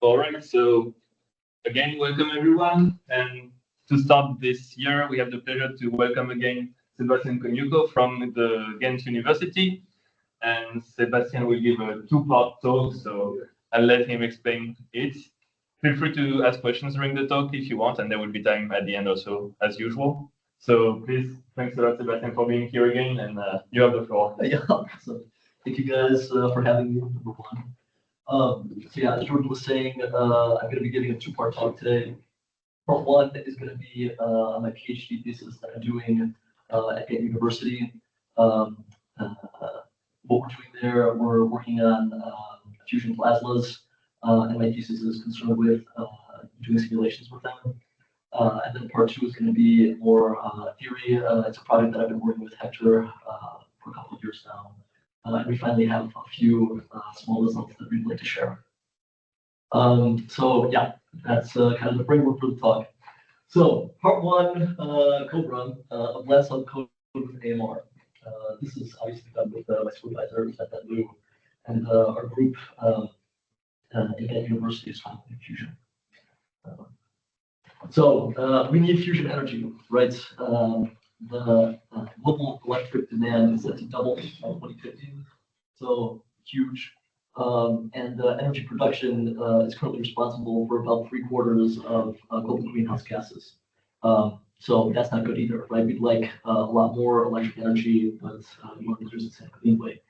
All right, so again, welcome everyone. And to start this year, we have the pleasure to welcome again Sebastian Konewko from the Gent University. And Sebastian will give a two-part talk, so I'll let him explain it. Feel free to ask questions during the talk if you want, and there will be time at the end also, as usual. So please, thanks a lot, Sebastian, for being here again, and you have the floor. Yeah, so thank you guys for having me, number one. So yeah, as Jordan was saying, I'm going to be giving a two-part talk today. Part one is going to be on my PhD thesis that I'm doing at Gent University. What we're doing there, we're working on fusion plasmas, and my thesis is concerned with doing simulations with them. And then part two is going to be more theory. It's a project that I've been working with Hector for a couple of years now. And we finally have a few small results that we'd like to share. So yeah, that's kind of the framework for the talk. So part one, code run of last on code with AMR. This is obviously done with my supervisor, Lou, and our group at Gent University is found in fusion. So we need fusion energy, right? The global electric demand is set to double by 2050, so huge. And energy production is currently responsible for about 3/4 of global greenhouse gases. So that's not good either, right? We'd like a lot more electric energy, but we want to use it anyway.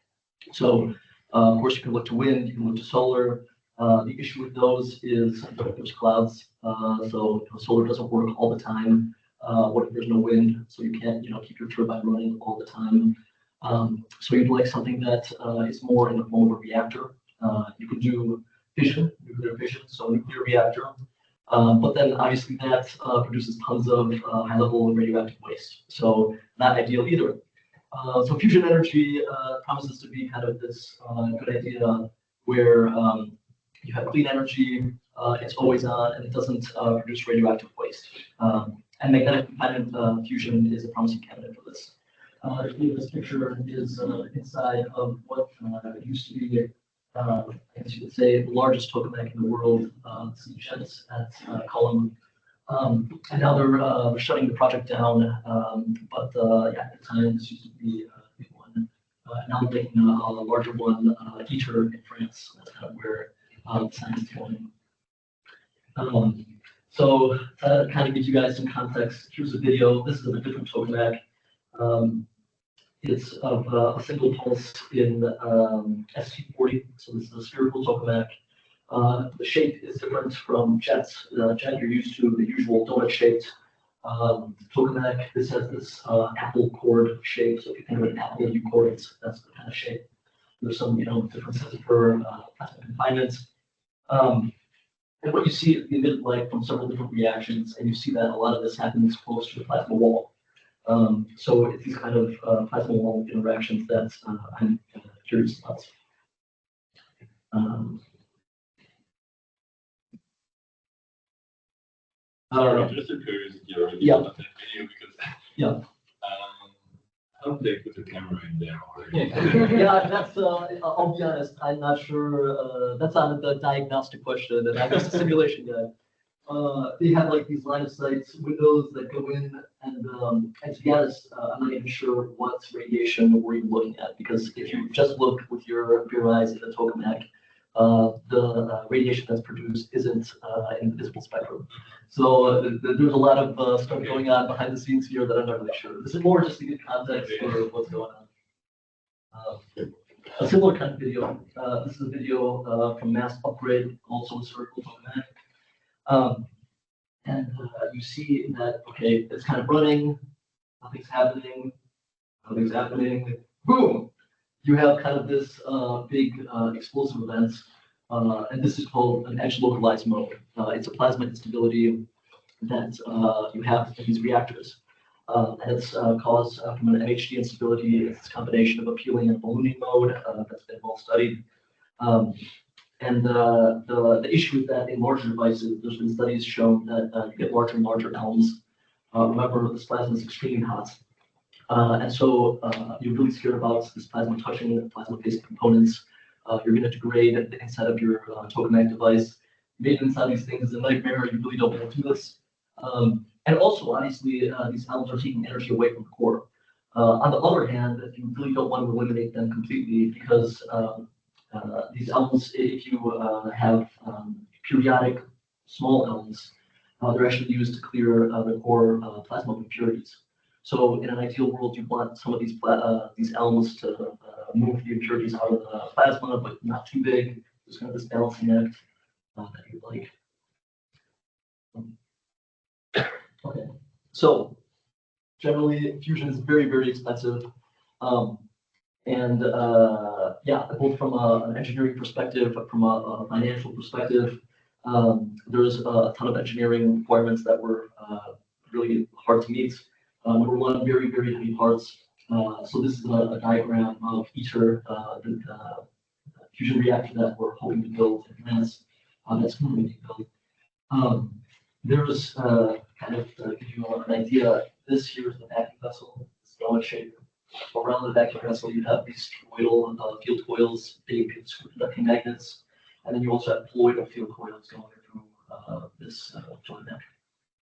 So of course, you can look to wind, you can look to solar. The issue with those is there's clouds, so solar doesn't work all the time. What if there's no wind? So you can't, keep your turbine running all the time. So you'd like something that is more in the form of a reactor. You could do fission, nuclear fission, so nuclear reactor. But then obviously that produces tons of high-level radioactive waste. So not ideal either. So fusion energy promises to be kind of this good idea where you have clean energy, it's always on, and it doesn't produce radioactive waste. And magnetic component fusion is a promising candidate for this. This picture is inside of what used to be, I guess you could say, the largest tokamak in the world, Gent at Column. And now they're shutting the project down. But yeah, at the time, this used to be a big one. Now they're making a larger one, ITER in France. That's kind of where the science is going. So that kind of gives you guys some context. Here's a video. This is a different tokamak. It's of a single pulse in ST40. So this is a spherical tokamak. The shape is different from jets. Jet, you're used to the usual donut-shaped tokamak. This has this apple cord shape. So if you think of an apple U cord, that's the kind of shape. There's some, differences for plasma confinement. And what you see is the emitted light from several different reactions, and you see that a lot of this happens close to the plasma wall. So it's these kind of plasma wall interactions that I'm curious about. Just a curiosity already Yeah. about that video because Yeah. how did they put the camera in there already? Yeah, that's, I'll be honest, I'm not sure, that's not the diagnostic question, and I'm just a simulation guy. They have like these line of sight windows that go in, and to be honest, I'm not even sure what radiation we're even looking at, because if you just look with your eyes at the tokamak, the radiation that's produced isn't in the visible spectrum. So there's a lot of stuff going on behind the scenes here that I'm not really sure. This is more just to get context for what's going on. A similar kind of video. This is a video from Mass Upgrade, also a spherical tokamak. And you see that, okay, it's kind of running, nothing's happening, boom! You have kind of this big explosive event, and this is called an edge localized mode. It's a plasma instability that you have in these reactors. And it's caused from an MHD instability. It's this combination of a peeling and ballooning mode that's been well studied. And the issue with that in larger devices, there's been studies showing that you get larger and larger elms. Remember, this plasma is extremely hot. And so you're really scared about this plasma touching the plasma-based components. You're going to degrade the inside of your tokamak device. maintenance on these things is a nightmare. You really don't want to do this. And also, obviously, these elements are taking energy away from the core. On the other hand, you really don't want to eliminate them completely because these elements, if you have periodic small elements, they're actually used to clear the core plasma of impurities. So in an ideal world, you want some of these elements to move the impurities out of the plasma, but not too big. There's kind of this balancing act that you like. Okay, so generally fusion is very, very expensive. Yeah, both from an engineering perspective, from a financial perspective, there's a ton of engineering requirements that were really hard to meet. Number one, very, very heavy parts. So this is a diagram of ITER, the fusion reactor that we're hoping to build in France. That's currently being built. There's kind of to give you an idea, this here is the vacuum vessel, it's donut shape. Around the vacuum vessel, you have these field coils, big superconducting magnets, and then you also have colloidal field coils going through this joint neck.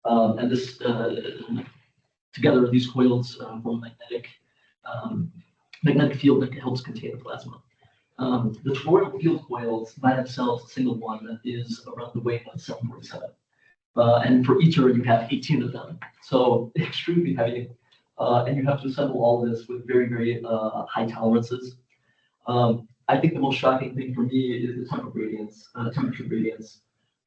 And this together, these coils form a magnetic field that helps contain the plasma. The toroidal field coils by themselves, a single one, is around the weight of 747. And for ITER, you have 18 of them. So extremely heavy. And you have to assemble all of this with very, very high tolerances. I think the most shocking thing for me is the temperature gradients.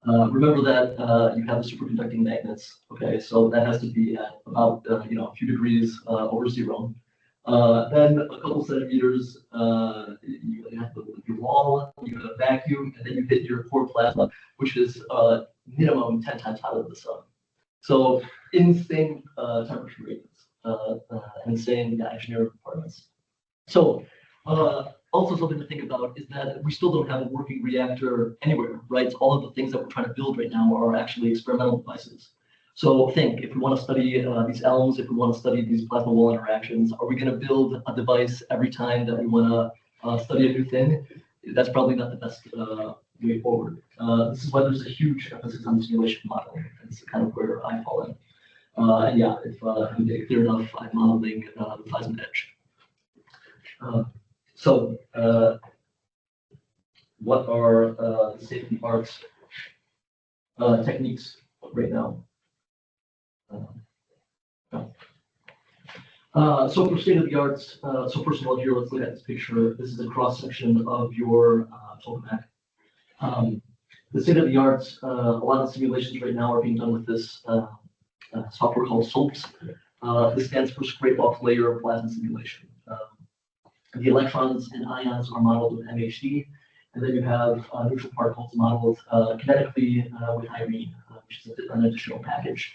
Remember that you have the superconducting magnets. Okay, so that has to be at about a few degrees over zero. Then a couple centimeters, you have your wall, you have a vacuum, and then you hit your core plasma, which is minimum 10 times hotter than the sun. So insane temperature gradients. Insane engineering requirements. So also something to think about is that we still don't have a working reactor anywhere, right? All of the things that we're trying to build right now are actually experimental devices. So think, if we want to study these elements, if we want to study these plasma wall interactions, are we going to build a device every time that we want to study a new thing? That's probably not the best way forward. This is why there's a huge emphasis on simulation modeling. It's kind of where I fall in. And yeah, if I'm getting clear enough, I'm modeling the plasma edge. So what are the safety arts techniques right now? So for state of the arts, so first of all, here, let's look at this picture. This is a cross section of your tokamak. The state of the arts, a lot of simulations right now are being done with this software called SOAPS. This stands for Scrape-Off Layer Plasma Simulation. The electrons and ions are modeled with MHD, and then you have neutral particles modeled kinetically with Irene, which is an additional package.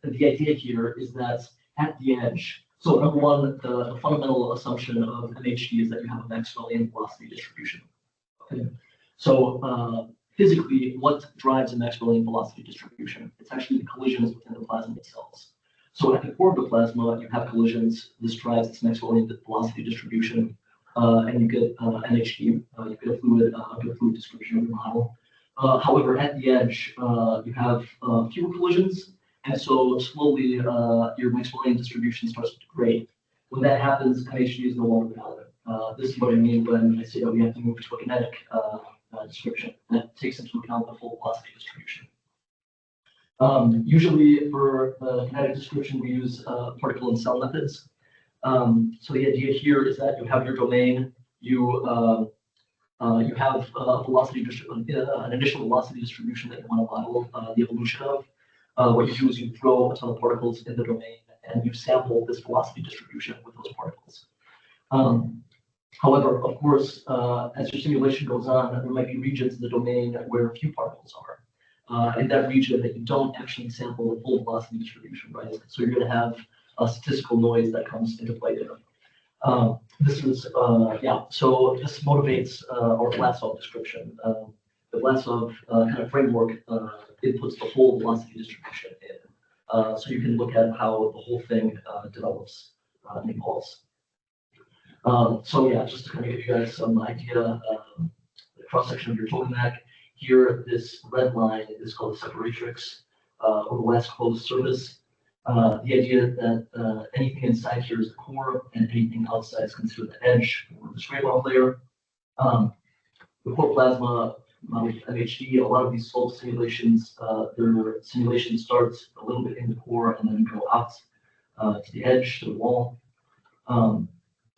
The idea here is that at the edge, so number one, the fundamental assumption of MHD is that you have a Maxwellian velocity distribution. Okay. So physically, what drives a Maxwellian velocity distribution? It's actually the collisions within the plasma cells. So at the core of the plasma, you have collisions. This drives this Maxwellian velocity distribution, and you get MHD. You get a good fluid description of your model. However, at the edge, you have fewer collisions, and so slowly your Maxwellian distribution starts to degrade. When that happens, MHD is no longer valid. This is what I mean when I say that we have to move to a kinetic description that takes into account the full velocity distribution. Usually for the kinetic description, we use particle and cell methods. So the idea here is that you have your domain, you have an initial velocity distribution that you want to model the evolution of. What you do is you throw a ton of particles in the domain and you sample this velocity distribution with those particles. However, of course, as your simulation goes on, there might be regions in the domain where few particles are. In that region that you don't actually sample the full velocity distribution, right? So you're going to have a statistical noise that comes into play there. So this motivates our Vlasov description. The Vlasov kind of framework inputs the whole velocity distribution in. So you can look at how the whole thing develops and evolves. So yeah, just to kind of give you guys some idea, cross-section of your tokamak. Here, this red line is called the separatrix, or the last closed surface. The idea that anything inside here is the core, and anything outside is considered the edge or the scrape-off layer. The core plasma model MHD, a lot of these slope simulations, their simulation starts a little bit in the core and then go out to the edge, to the wall.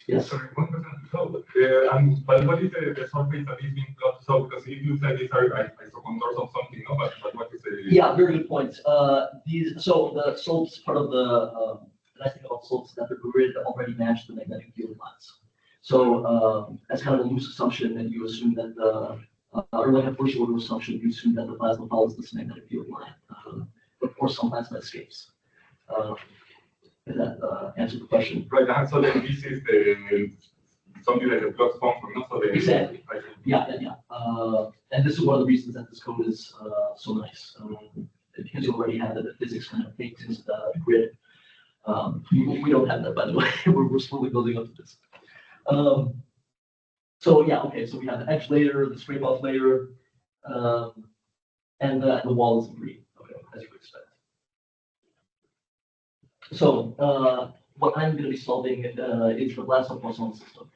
Yes. Sorry, one question. So, but what is the surface that is being plotted? So, because if you said these are isocontours of something, no, but what is the? Yeah, very good point. So the slopes, part of the nice thing about slopes is that the grid already match the magnetic field lines. So that's kind of a loose assumption that you assume that or like a first order assumption, you assume that the plasma follows this magnetic field line. But of course, some plasma escapes. Does that answer the question? Right, and so then this is the something like a flux function, not so the Exactly. Yeah. And this is one of the reasons that this code is so nice. Because you already have the physics kind of baked into the grid. We don't have that, by the way. we're slowly building up to this. So yeah, okay. So we have the edge layer, the scrape off layer, and the wall is green. Okay, as you would expect. So what I'm going to be solving is the Laplace-Poisson system.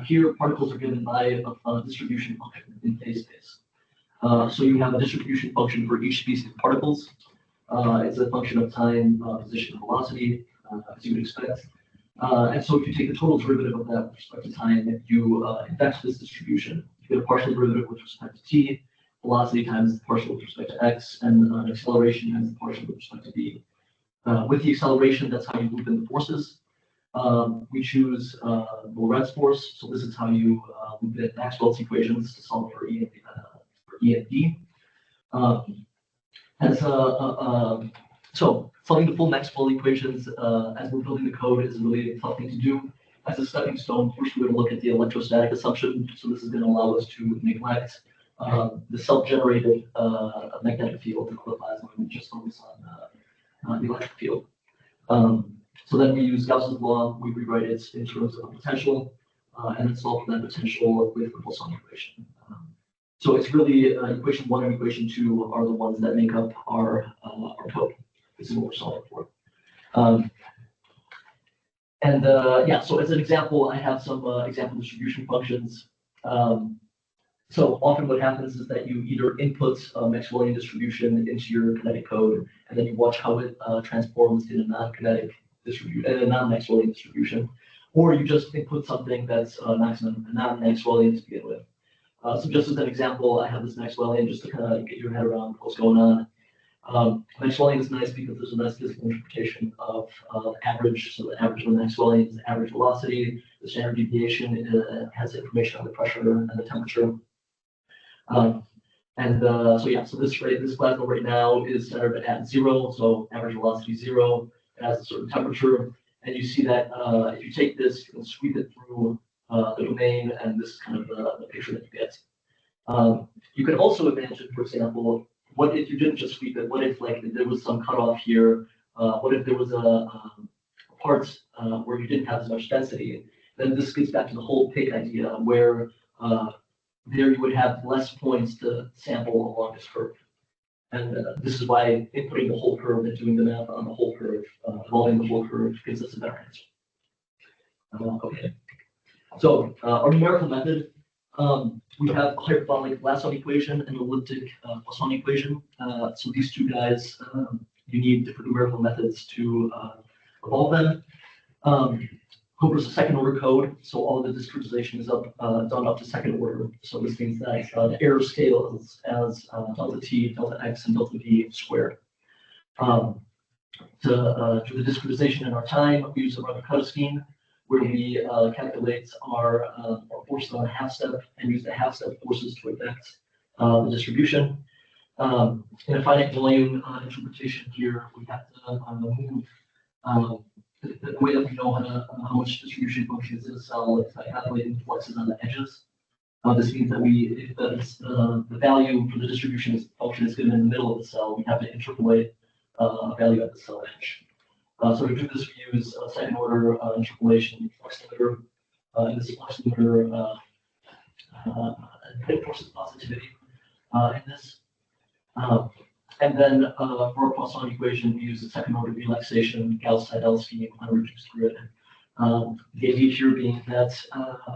Here, particles are given by a distribution function in phase space. So you have a distribution function for each species of particles. It's a function of time, position, and velocity, as you would expect. And so if you take the total derivative of that with respect to time, you index this distribution. You get a partial derivative with respect to t, velocity times the partial with respect to x, and acceleration times the partial with respect to v. With the acceleration, that's how you move in the forces. We choose Lorentz force, so this is how you move in Maxwell's equations to solve for E and D. So solving the full Maxwell equations as we're building the code is really a tough thing to do. As a stepping stone, first we're going to look at the electrostatic assumption. So this is going to allow us to neglect the self-generated magnetic field of the plasma and just focus on the electric field. So then we use Gauss's law, we rewrite it in terms of potential, and then solve for that potential with the Poisson equation. So it's really equation 1 and equation 2 are the ones that make up our code. This is what we're solving for. Yeah, so as an example, I have some example distribution functions. So often what happens is that you either input a Maxwellian distribution into your kinetic code, and then you watch how it transforms in a non-kinetic distribution, a non-Maxwellian distribution, or you just input something that's non-Maxwellian to begin with. So just as an example, I have this Maxwellian just to kind of get your head around what's going on. Maxwellian is nice because there's a nice physical interpretation of average. So the average of the Maxwellian is the average velocity. The standard deviation has information on the pressure and the temperature. So yeah, so this plasma right now is centered at 0, so average velocity 0. It has a certain temperature, and you see that if you take this, you can sweep it through the domain, and this is kind of the picture that you get. You can also imagine, for example, what if you didn't just sweep it? What if like there was some cutoff here? What if there was a part where you didn't have as much density? Then this gets back to the whole pig idea, where there you would have less points to sample along this curve. And this is why inputting the whole curve and doing the math on the whole curve, evolving the whole curve gives us a better answer. Okay. So our numerical method, we have a hyperbolic Laplace equation and an elliptic Poisson equation. So these two guys, you need different numerical methods to evolve them. Cobra is a second order code, so all of the discretization is done up to second order. So this means that the error scale is as delta t, delta x, and delta v squared. To do the discretization in our time, we use a Rugger-Cutter scheme where we calculate our forces on a half step and use the half step forces to affect the distribution. In a finite volume interpretation here, we have to move the way that we know how much distribution function is in a cell is by calculating fluxes on the edges. This means that if the value for the distribution function is given in the middle of the cell, we have to interpolate a value at the cell edge. So to do this, we use second order interpolation flux limiter. And this flux limiter reinforces positivity in this. And then for a Poisson equation, we use the second order relaxation, Gauss-Seidel scheme on a reduced grid. The idea here being that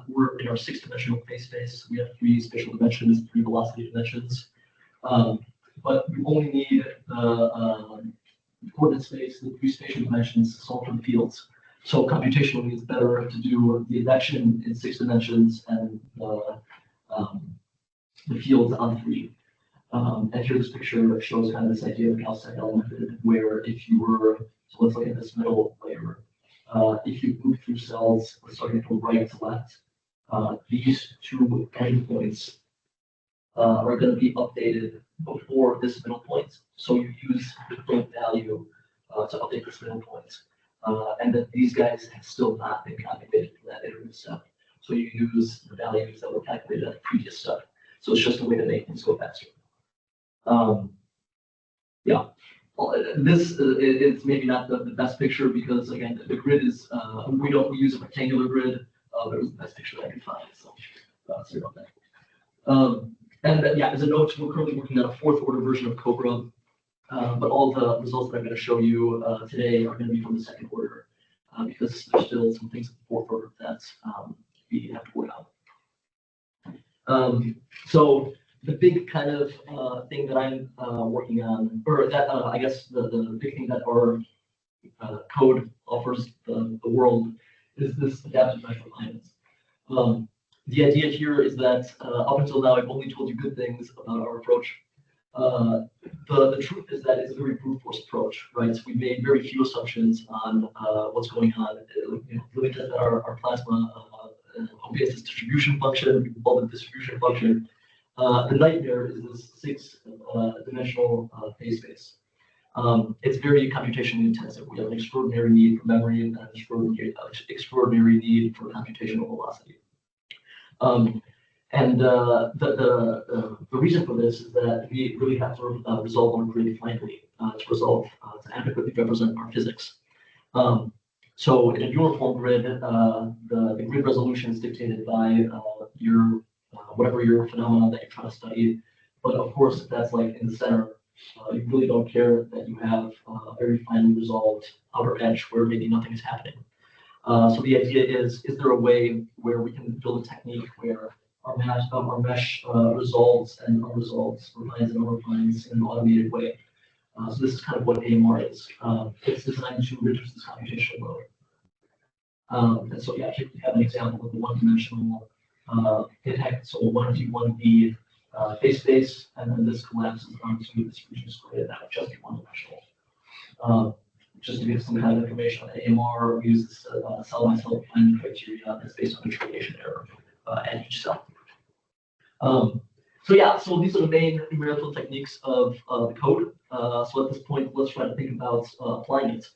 we're in our 6-dimensional phase space. We have 3 spatial dimensions, 3 velocity dimensions. But we only need the coordinate space, the 3 spatial dimensions to solve for the fields. So computationally, it's better to do the advection in 6 dimensions and the fields on 3. And here this picture shows kind of this idea of Gauss-Seidel method, where if you were, so let's look at this middle layer. If you move through cells, starting from right to left, these 2 endpoints are going to be updated before this middle point. So you use the point value to update this middle point. And then these guys have still not been calculated for that iterative step. So you use the values that were calculated at the previous step. So it's just a way to make things go faster. Yeah, well, this is maybe not the best picture because again, the grid is, we use a rectangular grid, but it was the best picture that I could find, so sorry about that. And yeah, as a note, we're currently working on a 4th order version of Cobra, but all the results that I'm going to show you today are going to be from the 2nd order, because there's still some things in the 4th order that we have to work on. So the big kind of thing that I'm working on, or that I guess the big thing that our code offers the world is this adaptive measure alignments. The idea here is that up until now, I've only told you good things about our approach. The truth is that it's a very brute force approach, right? So we've made very few assumptions on what's going on. Really that our plasma obeys this distribution function. We call it distribution function. The nightmare is this 6-dimensional phase space. It's very computationally intensive. We have an extraordinary need for memory and an extraordinary need for computational velocity. The reason for this is that we really have to resolve our grid finally to adequately represent our physics. So in a uniform grid, the grid resolution is dictated by your whatever your phenomenon that you're trying to study. But of course, if that's like in the center, you really don't care that you have a very finely resolved outer edge where maybe nothing is happening. So the idea is there a way where we can build a technique where our mesh resolves and unresolves, refines and unrefines in an automated way. So this is kind of what AMR is. It's designed to reduce this computational load. And so yeah, here we have an example of the one-dimensional impact. So 1D phase space, and then this collapses onto this reduced grid that would just be one-dimensional. Just to give some kind of information on the AMR, we use this cell-by-cell refinement criteria that's based on interpolation error at each cell. So yeah, so these are the main numerical techniques of the code. So at this point, let's try to think about applying it.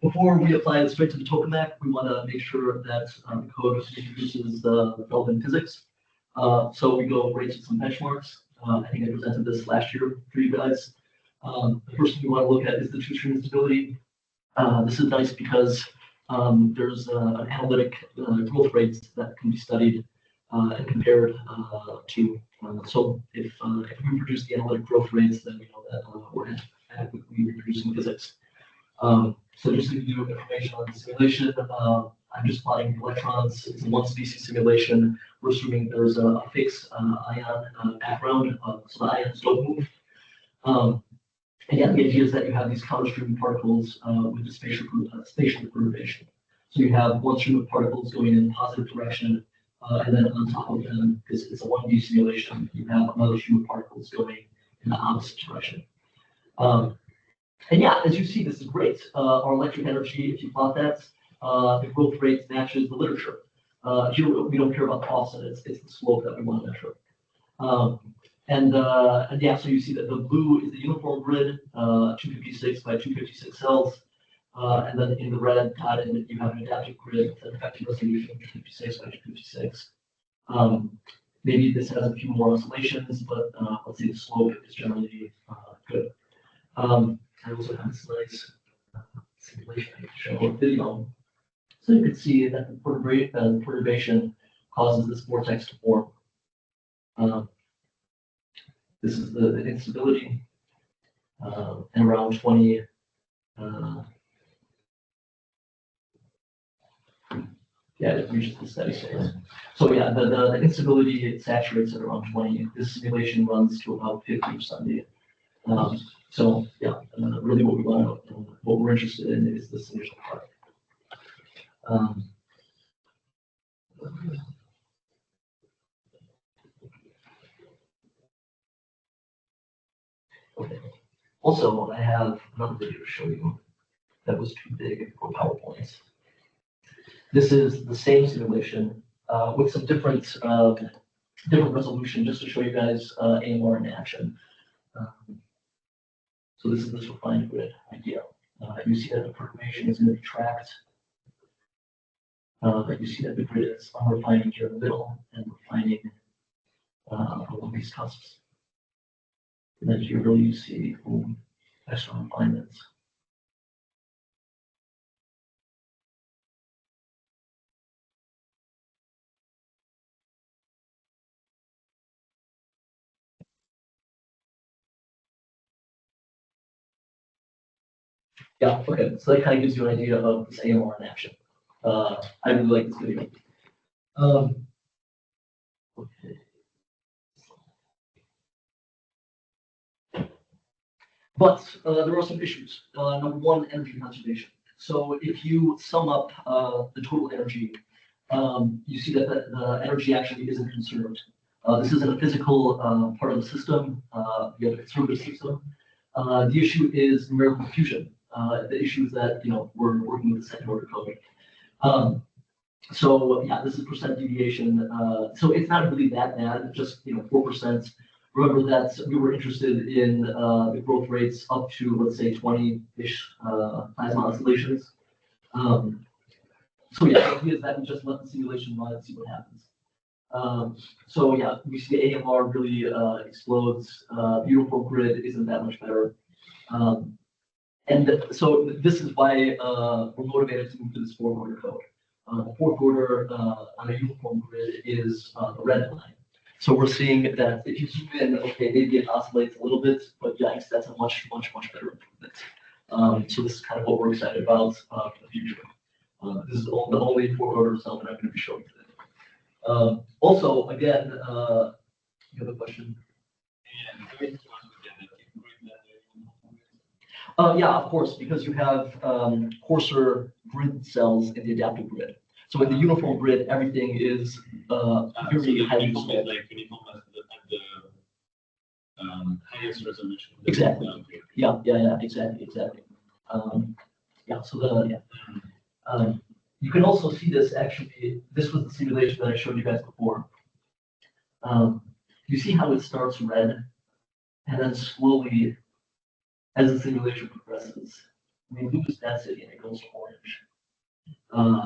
Before we apply it straight to the tokamak, we want to make sure that the code introduces the relevant physics. So we go right to some benchmarks. I think I presented this last year for you guys. The first thing we want to look at is the two-stream stability. This is nice because there's an analytic growth rate that can be studied and compared to. So if we produce the analytic growth rates, then we know that we're adequately reproducing physics. So just to give you information on the simulation, I'm just plotting electrons. It's a one-species simulation. We're assuming there's a fixed ion background, so the ions don't move. Again, the idea is that you have these counter-stream particles with the spatial perturbation. So you have one stream of particles going in a positive direction, and then on top of them, because it's a 1D simulation, you have another stream of particles going in the opposite direction. And yeah, as you see, this is great. Our electric energy, if you plot that, the growth rate matches the literature. Here, we don't care about the offset, it's the slope that we want to measure. And yeah, so you see that the blue is the uniform grid, 256 by 256 cells. And then in the red dotted, you have an adaptive grid with an effective resolution of 256 by 256. Maybe this has a few more oscillations, but let's say the slope is generally good. I also have this nice simulation I can show a video. So you can see that the perturbation causes this vortex to form. This is the instability, and around 20. Yeah, it reaches the steady state. So yeah, the instability, it saturates at around 20. This simulation runs to about 50 or 70. So yeah, really what we're interested in is this initial part. Okay. Also, I have another video to show you that was too big for PowerPoint. This is the same simulation with some different resolution, just to show you guys AMR in action. So this is this refined grid idea. You see that the perturbation is going to be tracked. You see that the grid is unrefining here in the middle and refining along these cusps. And then here really you see extra refinements. Yeah, okay, so that kind of gives you an idea of this AMR in action. I really like this video. Okay. But there are some issues. Number one, energy conservation. So if you sum up the total energy, you see that the energy actually isn't conserved. This isn't a physical part of the system. You have a conservative system. The issue is numerical fusion. The issue is that we're working with the second order code. So yeah, this is percent deviation. So it's not really that bad. Just 4%. Remember that we were interested in the growth rates up to, let's say, 20-ish plasma oscillations. So yeah, the idea is that we just let the simulation run and see what happens. So yeah, we see the AMR really explodes. The uniform grid isn't that much better. And so this is why we're motivated to move to this fourth order code. The fourth order on a uniform grid is the red line. So we're seeing that if you zoom in, okay, maybe it oscillates a little bit, but yikes, that's a much better improvement. So this is kind of what we're excited about for the future. This is the only fourth order result that I'm going to be showing today. Also, again, you have a question? Yeah, of course, because you have coarser grid cells in the adaptive grid. So in the uniform grid, everything is very highly resolved. Like uniform at the highest resolution. Exactly. Yeah, exactly. Yeah, so you can also see this actually. This was the simulation that I showed you guys before. You see how it starts red, and then slowly, as the simulation progresses, we lose density and it goes orange.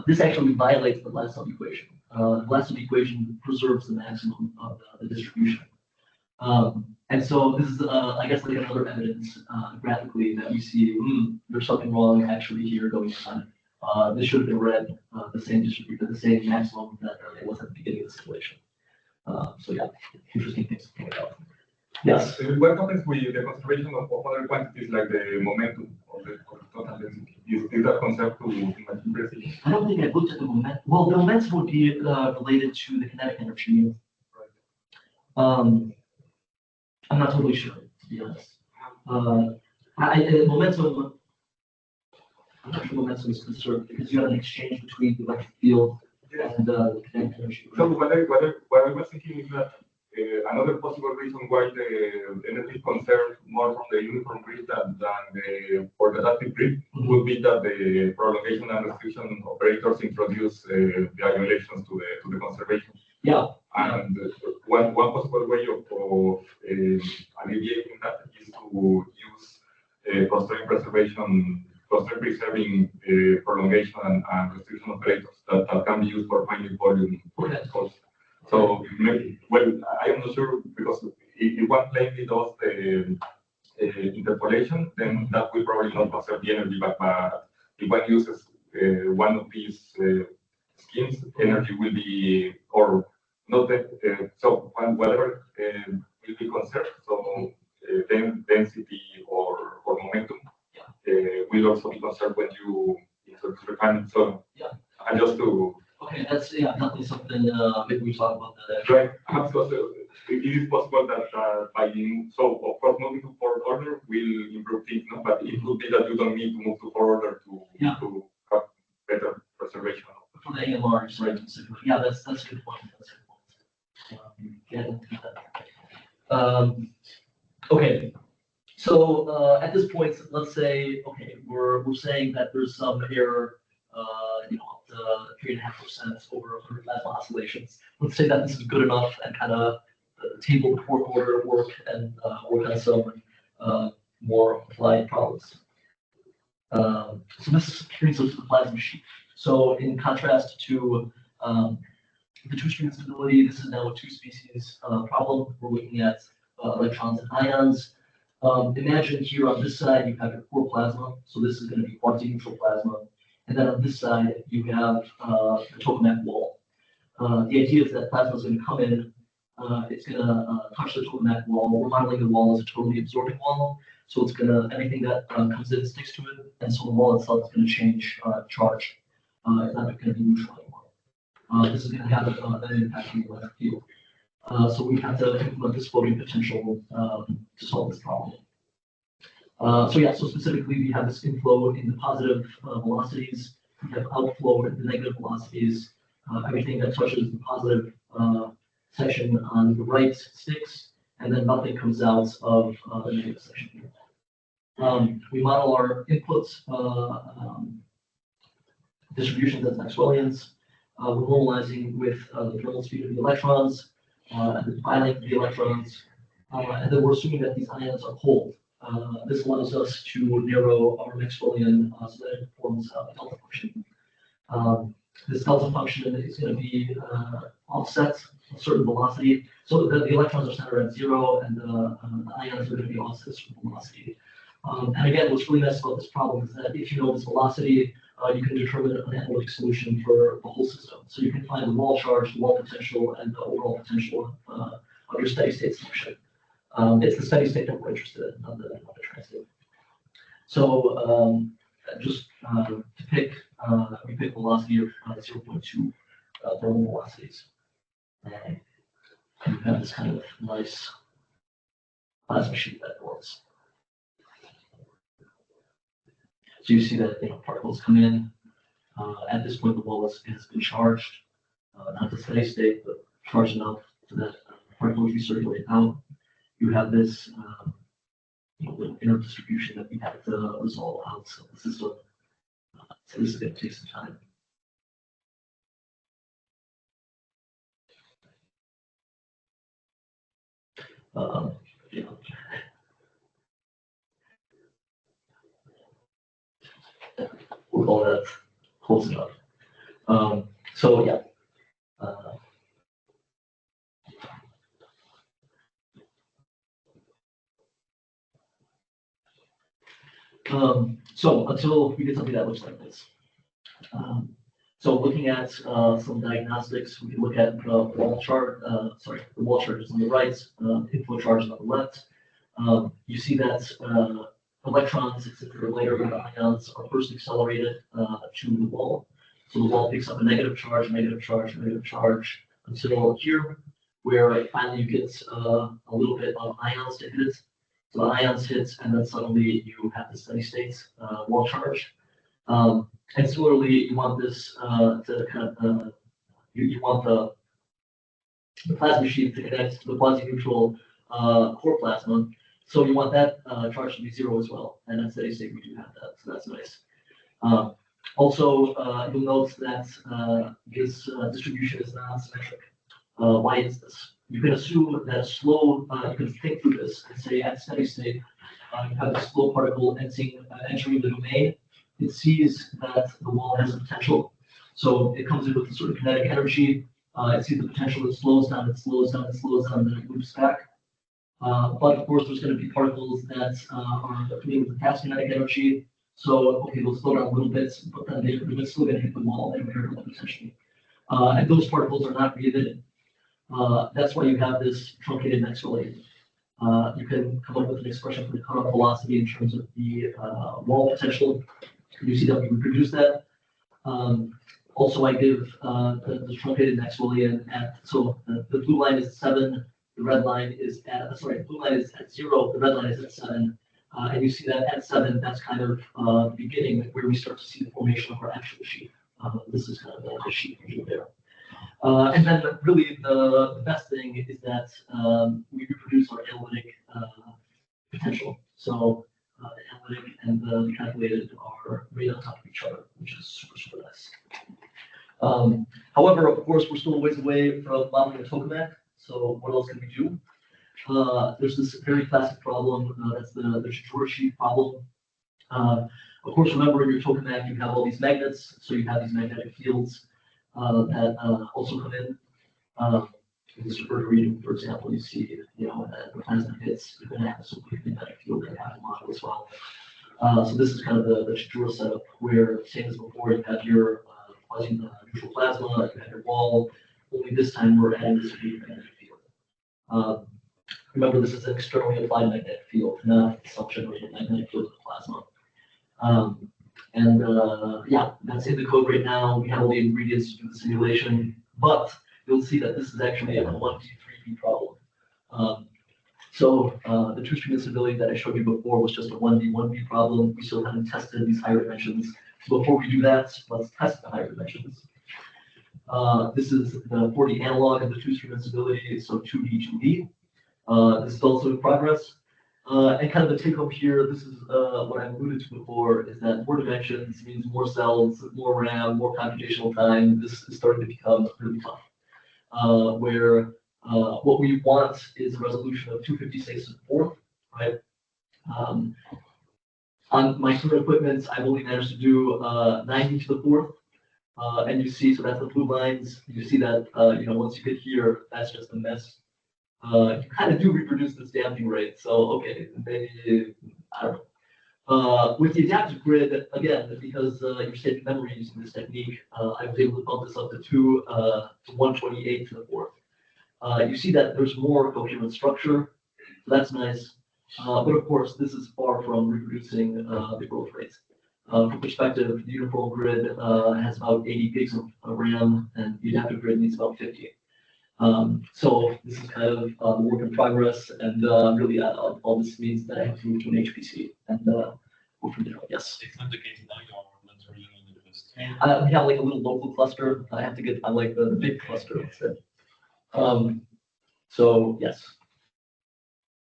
This actually violates the last sum equation. The last sum equation preserves the maximum of the distribution. And so this is, I guess, like another evidence graphically that we see there's something wrong actually here going on. This should have been red, the same distribution, the same maximum that it was at the beginning of the simulation. So yeah, interesting things to think about. Yes. What happens with the conservation of other quantities like the momentum of the total density? Is that concept to machine precision? I don't think I looked at the momentum. Well, the momentum would be related to the kinetic energy. Right. I'm not totally sure, to be honest. Momentum. I'm not sure momentum is conserved because you have an exchange between the electric field and the kinetic energy. Right? So what I was thinking is that another possible reason why the energy is conserved more from the uniform grid than for the adaptive grid would be that the prolongation and restriction operators introduce the annulations to the conservation. Yeah. And one possible way of alleviating that is to use constraint preserving prolongation and restriction operators that can be used for finite volume. So, well, I am not sure because if one plainly does the interpolation, then that will probably not conserve the energy. But if one uses one of these schemes, energy will be, or not that, so whatever will be conserved, so then density or momentum will also be conserved when you introduce refinement. So yeah, and just to okay, that's definitely something. Maybe we talk about that. right, because it is possible that by so of course moving to forward order will improve things, no? But it could be that you don't need to move to forward order to have better preservation. For the AMRs, right? Specifically. Yeah, that's a good point. That's a good point. Get into that. Okay. So at this point, let's say, okay, we're saying that there's some error, up to 3.5% over 100 plasma oscillations. Let's say that this is good enough and kind of table the fourth order work and work on some more applied problems. So this is brings us to the plasma sheet. So in contrast to the two-string stability, this is now a two-species problem. We're looking at electrons and ions. Imagine here on this side, you have your core plasma. So this is going to be quantity-neutral plasma. And then on this side, you have the tokamak wall. The idea is that plasma is going to come in. It's going to touch the tokamak wall. We're modeling the wall as a totally absorbing wall. So it's going to, anything that comes in sticks to it. And so the wall itself is going to change charge. It's not going to be neutral anymore. This is going to have an impact on the electric field. So we have to implement this floating potential to solve this problem. So specifically we have this inflow in the positive velocities, we have outflow in the negative velocities, everything that touches the positive section on the right sticks, and then nothing comes out of the negative section here. We model our inputs distributions as Maxwellians. We're normalizing with the thermal speed of the electrons, and the pi length of the electrons, and then we're assuming that these ions are cold. This allows us to narrow our Maxwellian so that it forms a delta function. This delta function is going to be offset a certain velocity, so that the electrons are centered at 0, and the ions are going to be offset a certain velocity. And again, what's really nice about this problem is that if you know this velocity, you can determine an analytic solution for the whole system. So you can find the wall charge, the wall potential, and the overall potential of your steady state solution. It's the steady state that we're interested in, not the tri-state. So just to pick, we pick velocity of 0.2 thermal velocities. And you have this kind of nice plasma sheet that forms. So you see that particles come in. At this point, the wall has been charged, not to steady state, but charged enough so that particles recirculate out. You have this inner distribution that we have to resolve out of the system. So this is going to take some time. We'll call that close enough. So yeah. So until we get something that looks like this. So looking at some diagnostics, we can look at the wall chart. The wall charges on the right, inflow charges on the left. You see that electrons, except for later than the ions, are first accelerated to the wall. So the wall picks up a negative charge, negative charge, negative charge until here, where finally you get a little bit of ions to hit it. So the ions hit, and then suddenly you have the steady state wall charge. And similarly, you want this to kind of you want the plasma sheet to connect to the quasi-neutral core plasma. So you want that charge to be 0 as well, and at steady state we do have that, so that's nice. Also, you'll note that this distribution is non-symmetric. Why is this? You can assume that a slow, you can think through this and say at steady state, you have a slow particle entering the domain. It sees that the wall has a potential. So it comes in with a sort of kinetic energy. It sees the potential, it slows down, it slows down, it slows down, and then it loops back. But of course, there's going to be particles that are coming with fast kinetic energy. So, okay, they'll slow down a little bit, but then they're still going to hit the wall and inherit the potential. And those particles are not re-emitted. That's why you have this truncated maxillary. You can come up with an expression for the cutoff velocity in terms of the wall potential. You see that we reproduce that. Also, I give the truncated Maxwellian at, so the blue line is 7, the red line is at, sorry, the blue line is at 0, the red line is at 7. And you see that at 7, that's kind of the beginning where we start to see the formation of our actual sheet. This is kind of the sheet usually there. And then really the best thing is that we reproduce our analytic potential. So the analytic and the calculated are right on top of each other, which is super, super nice. However, of course, we're still a ways away from modeling a tokamak. So what else can we do? There's this very classic problem. That's the Shijura sheet problem. Of course, remember in your tokamak, you have all these magnets. So you have these magnetic fields that also come in. In the super reading, for example, you see, when the plasma hits, you're going to have a super magnetic field that have a model as well. So this is kind of the Shijura setup where, same as before, you have your quasi-neutral plasma, you have your wall. Only this time we're adding this magnetic field. Remember, this is an externally applied magnetic field, not a self-generated magnetic field of the plasma. Yeah, that's in the code right now. We have all the ingredients to do the simulation, but you'll see that this is actually a 1D3B problem. So the two-stream instability that I showed you before was just a 1D1B problem. We still haven't tested these higher dimensions. So before we do that, let's test the higher dimensions. This is the 4D analog of the two-stream instability, so 2D, 2D. This is also in progress. And kind of the take home here, this is what I alluded to before, is that more dimensions means more cells, more RAM, more computational time. This is starting to become really tough. Where what we want is a resolution of 256 to the fourth, right? On my current equipment, I've only managed to do 90 to the fourth. And you see, so that's the blue lines. You see that, once you get here, that's just a mess. You kind of do reproduce this damping rate. So, okay, maybe, I don't know. With the adaptive grid, again, because you're saving memory using this technique, I was able to bump this up to 128 to the fourth. You see that there's more coherent structure, so that's nice. But of course, this is far from reproducing the growth rates. For perspective, the uniform grid has about 80 gigs of RAM, and the adaptive grid needs about 50. So this is kind of the work in progress, and really all this means that I have to move to an HPC and go from there. Yes. It's not the case now. You're not running on the cluster. We have like a little local cluster. I have to get on like the big cluster instead. So yes,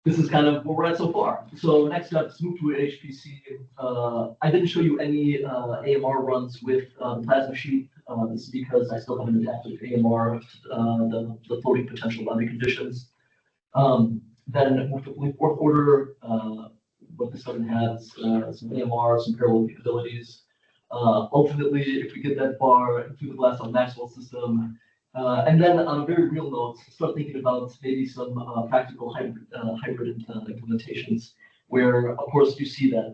this is kind of where we're at so far. So next up, let's move to an HPC. I didn't show you any AMR runs with the plasma sheet. This is because I still haven't adapted AMR, the floating potential boundary conditions. Then with fourth order, what this doesn't have is some AMR, some parallel capabilities. Ultimately, if we get that far through the glass on Maxwell system, and then on a very real note, start thinking about maybe some practical hybrid implementations, where of course you see that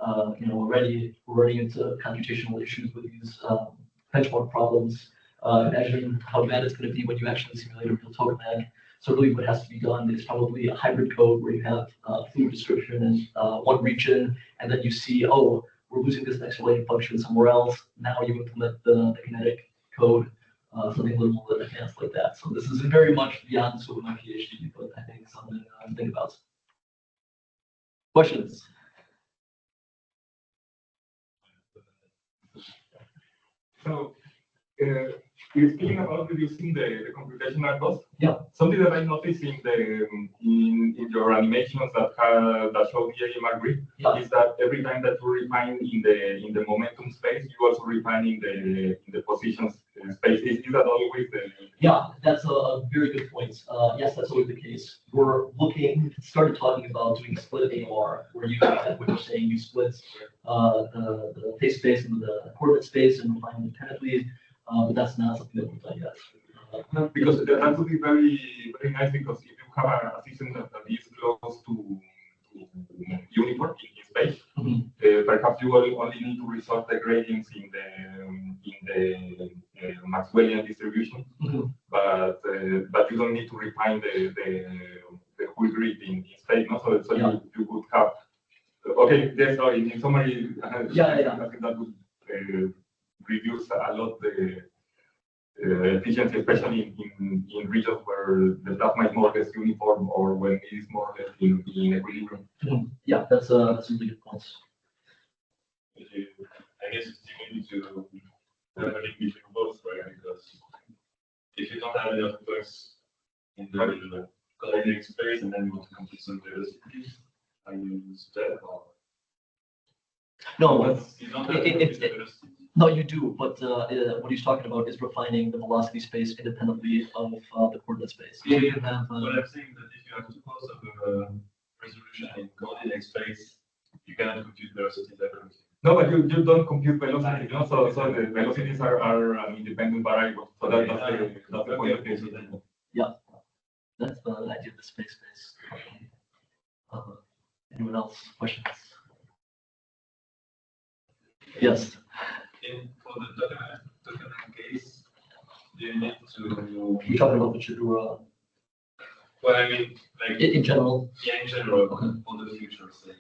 already we're running into computational issues with these benchmark problems. Imagine how bad it's going to be when you actually simulate a real tokamak. So really what has to be done is probably a hybrid code where you have fluid description in one region, and then you see, oh, we're losing this next-related function somewhere else. Now you implement the kinetic code, something a little more advanced like that. So this is very much beyond the scope of my PhD, but I think something to think about. Questions? So, you're speaking about reducing the computational cost. Yeah. Something that I noticed in your animations that show the AMR grid is that every time that you refine in the momentum space, you also refine in the positions space. Is that always the? Yeah, that's a very good point. Yes, that's always the case. We started talking about doing split AMR, where you, like what you're saying, you split the phase space and the coordinate space and refine independently. But that's not something that we've done yet. Because that would be very, very nice, because if you have a system that is close to uniform in space, perhaps you will only need to resolve the gradients in the Maxwellian distribution, Mhm. but you don't need to refine the whole grid in space. No? So Yeah. you could have okay. Yes, so in summary, Yeah. I think that would reduce a lot the efficiency, especially in regions where the plasma is more or less uniform or when it is more or less in equilibrium. Mhm. Yeah, that's a really good point. I guess you still need to have a link between both, right? Because if you don't have enough points in the coordinate space and then you want to compute some velocities, how you use that? Or No, you don't have to compute the velocity. no, you do, but what he's talking about is refining the velocity space independently of the coordinate space. So you can have, But I'm saying that if you have two points of resolution in coordinate space, you cannot compute velocities accurately. No, but you don't compute velocity. No? So the velocities are an independent variable. So that's the point of this. yeah, that's the idea of the space. Anyone else? Questions? Yes. For the document case, do you need to? You're talking about the Chidura Well, I mean, like in general. Yeah, in general, Okay. for the future, say,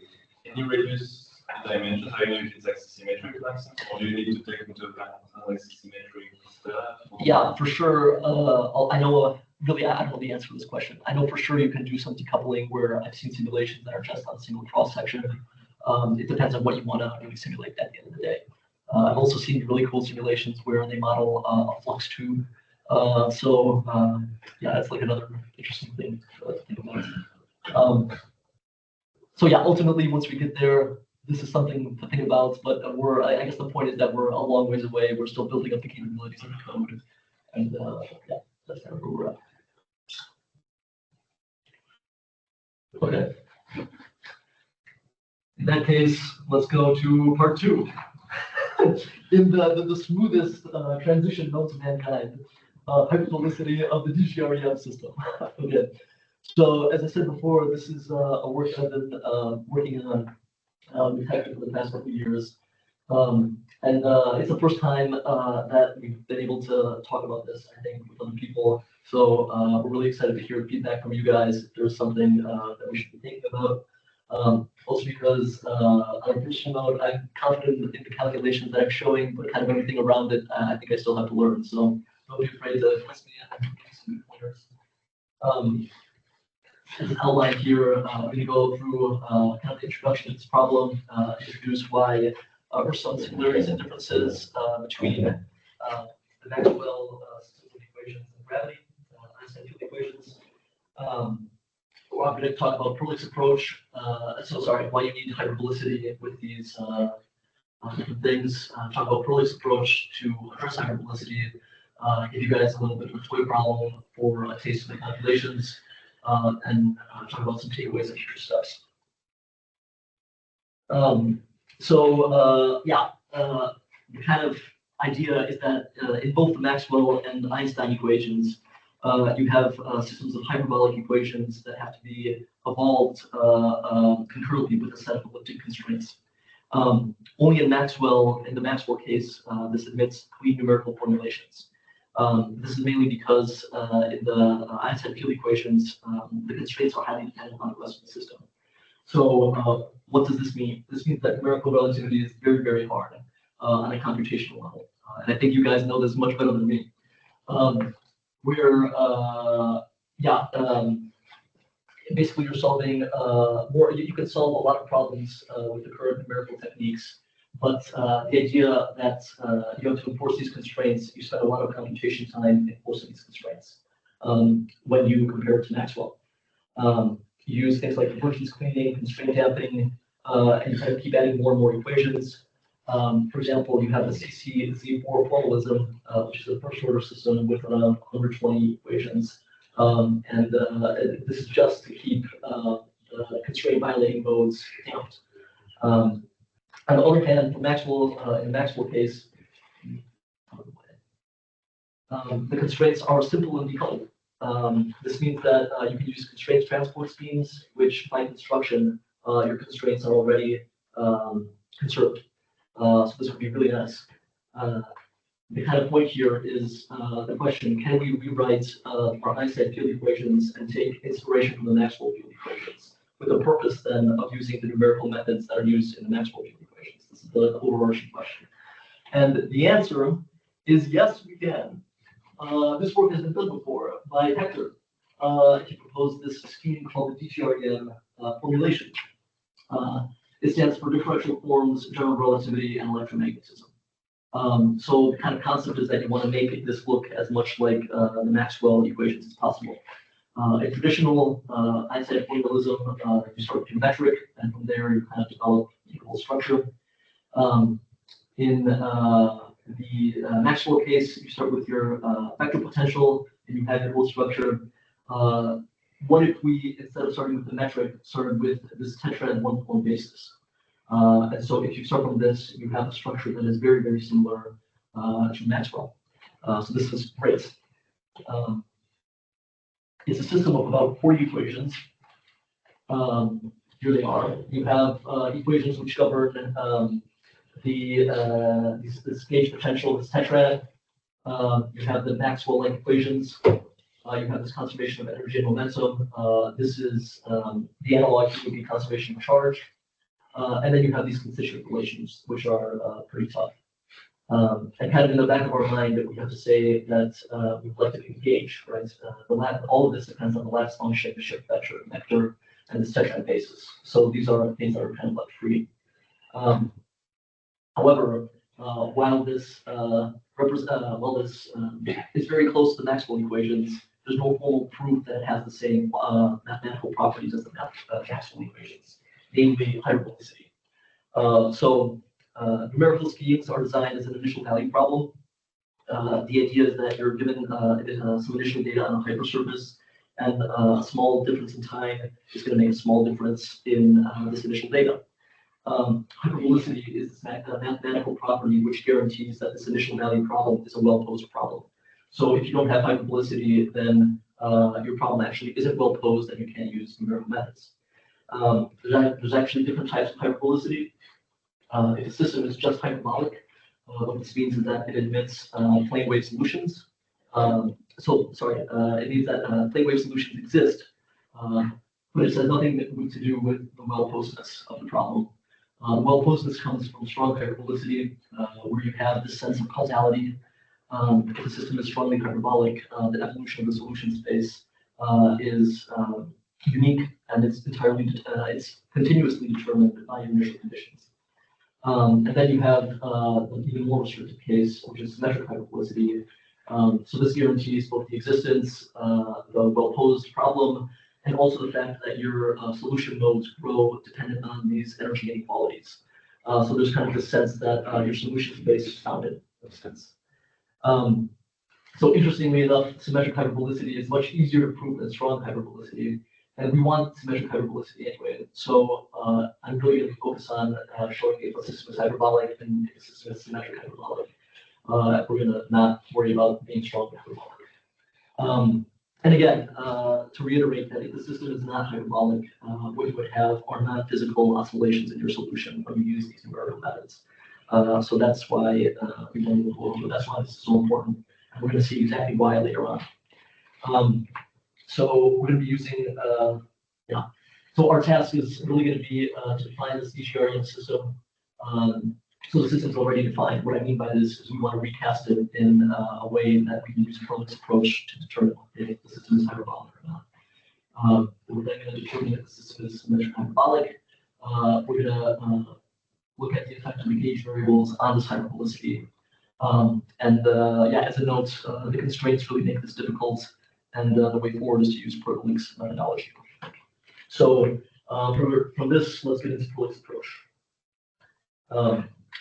can you reduce the dimensions? I don't know if it's axisymmetric, for instance, or do you need to take into account axisymmetric stuff? Yeah, for sure. I know. Really, I don't know the answer to this question. I know for sure you can do some decoupling where I've seen simulations that are just on a single cross section. It depends on what you want to really simulate at the end of the day. I've also seen really cool simulations where they model a flux tube. Yeah, that's like another interesting thing to think about. So yeah, ultimately, once we get there, this is something to think about. But I guess the point is that we're a long ways away. We're still building up the capabilities of the code, and yeah, that's kind of where we're at. Okay. In that case, let's go to part 2. In the smoothest transition known to mankind, hyperbolicity of the DGREM system. Okay. So as I said before, this is a work I've been working on with Hector for the past couple of years. It's the first time that we've been able to talk about this, I think, with other people. So we're really excited to hear feedback from you guys if there's something that we should be thinking about. Also because on a personal note, I'm confident in the calculations that I'm showing, but kind of everything around it, I think I still have to learn. So don't be afraid to press me and give me some pointers. As outlined here, I'm going to go through kind of the introduction to this problem, introduce why or some similarities and differences between the Maxwell system of equations and gravity, Einstein field equations. I'm going to talk about Perlich's approach. Why you need hyperbolicity with these different things. Talk about Perlich's approach to address hyperbolicity. Give you guys a little bit of a toy problem for a taste of the calculations, and talk about some takeaways and future steps. The kind of idea is that in both the Maxwell and the Einstein equations, you have systems of hyperbolic equations that have to be evolved concurrently with a set of elliptic constraints. Only in the Maxwell case, this admits clean numerical formulations. This is mainly because in the Einstein field equations, the constraints are highly dependent on the rest of the system. So what does this mean? This means that numerical relativity is very, very hard on a computational level. And I think you guys know this much better than me. Basically you're solving you can solve a lot of problems with the current numerical techniques, but the idea that you have to enforce these constraints, you spend a lot of computation time enforcing these constraints when you compare it to Maxwell. You use things like convergence cleaning, constraint damping, and you kind of keep adding more and more equations. For example, you have the CCZ4 formalism, which is a first order system with around 120 equations. This is just to keep constraint violating modes damped. On the other hand, for Maxwell, in the Maxwell case, the constraints are simple and decoupled. This means that you can use constraint transport schemes, which by construction, your constraints are already conserved. So this would be really nice. the kind of point here is the question: can we rewrite our Einstein field equations and take inspiration from the Maxwell field equations, with the purpose then of using the numerical methods that are used in the Maxwell field equations? This is the overarching question. And the answer is yes, we can. This work has been done before by Hector. He proposed this scheme called the DGREM formulation. It stands for differential forms, general relativity, and electromagnetism. So the kind of concept is that you want to make this look as much like the Maxwell equations as possible. In traditional Einstein formalism, you start with geometric, and from there you kind of develop equal structure. In the Maxwell case, you start with your vector potential, and you have your whole structure. What if we, instead of starting with the metric, started with this tetrad one-form basis? And so if you start from this, you have a structure that is very, very similar to Maxwell. So this is great. It's a system of about 40 equations. Here they are. You have equations which govern this gauge potential, this tetrad. You have the Maxwell-like equations. You have this conservation of energy and momentum. This is the analog would be conservation of charge. And then you have these constituent relations, which are pretty tough. And kind of in the back of our mind, we have to say that we'd like to engage, right? All of this depends on the last function, the shift vector, and this tetrad basis. So these are things that are kind of left free. However, while this is very close to the Maxwell equations, there's no formal proof that it has the same mathematical properties as the Maxwell equations, namely hyperbolicity. So numerical schemes are designed as an initial value problem. The idea is that you're given some initial data on a hypersurface, and a small difference in time is going to make a small difference in this initial data. Hyperbolicity is this mathematical property which guarantees that this initial value problem is a well-posed problem. So if you don't have hyperbolicity, then your problem actually isn't well posed and you can't use numerical methods. There's actually different types of hyperbolicity. If the system is just hyperbolic, what this means is that it admits plane wave solutions. It means that plane wave solutions exist, but it has nothing to do with the well-posedness of the problem. Well-posedness comes from strong hyperbolicity, where you have this sense of causality. If the system is strongly hyperbolic, the evolution of the solution space is unique, and it's continuously determined by your initial conditions. And then you have an even more restricted case, which is symmetric hyperbolicity. So this guarantees both the existence, the well-posed problem, and also the fact that your solution modes grow dependent on these energy inequalities. So there's kind of the sense that your solution space is bounded, in a sense. So interestingly enough, symmetric hyperbolicity is much easier to prove than strong hyperbolicity, and we want symmetric hyperbolicity anyway. So I'm really going to focus on showing if a system is hyperbolic and if a system is symmetric hyperbolic. We're going to not worry about being strong hyperbolic. And again, to reiterate that if the system is not hyperbolic, what you would have are non-physical oscillations in your solution when you use these numerical methods. So that's why we want to go over. That's why this is so important. And we're going to see exactly why later on. So we're going to be using, So our task is really going to be to define this DGREM system. So the system's already defined. What I mean by this is we want to recast it in a way that we can use a Frohman's approach to determine if the system is hyperbolic or not. We're then going to determine if the system is symmetric hyperbolic. We're going to look at the effect of the gauge variables on this hyperbolicity. As a note, the constraints really make this difficult, and the way forward is to use Prolink's methodology. So from this, let's get into Prolink's approach.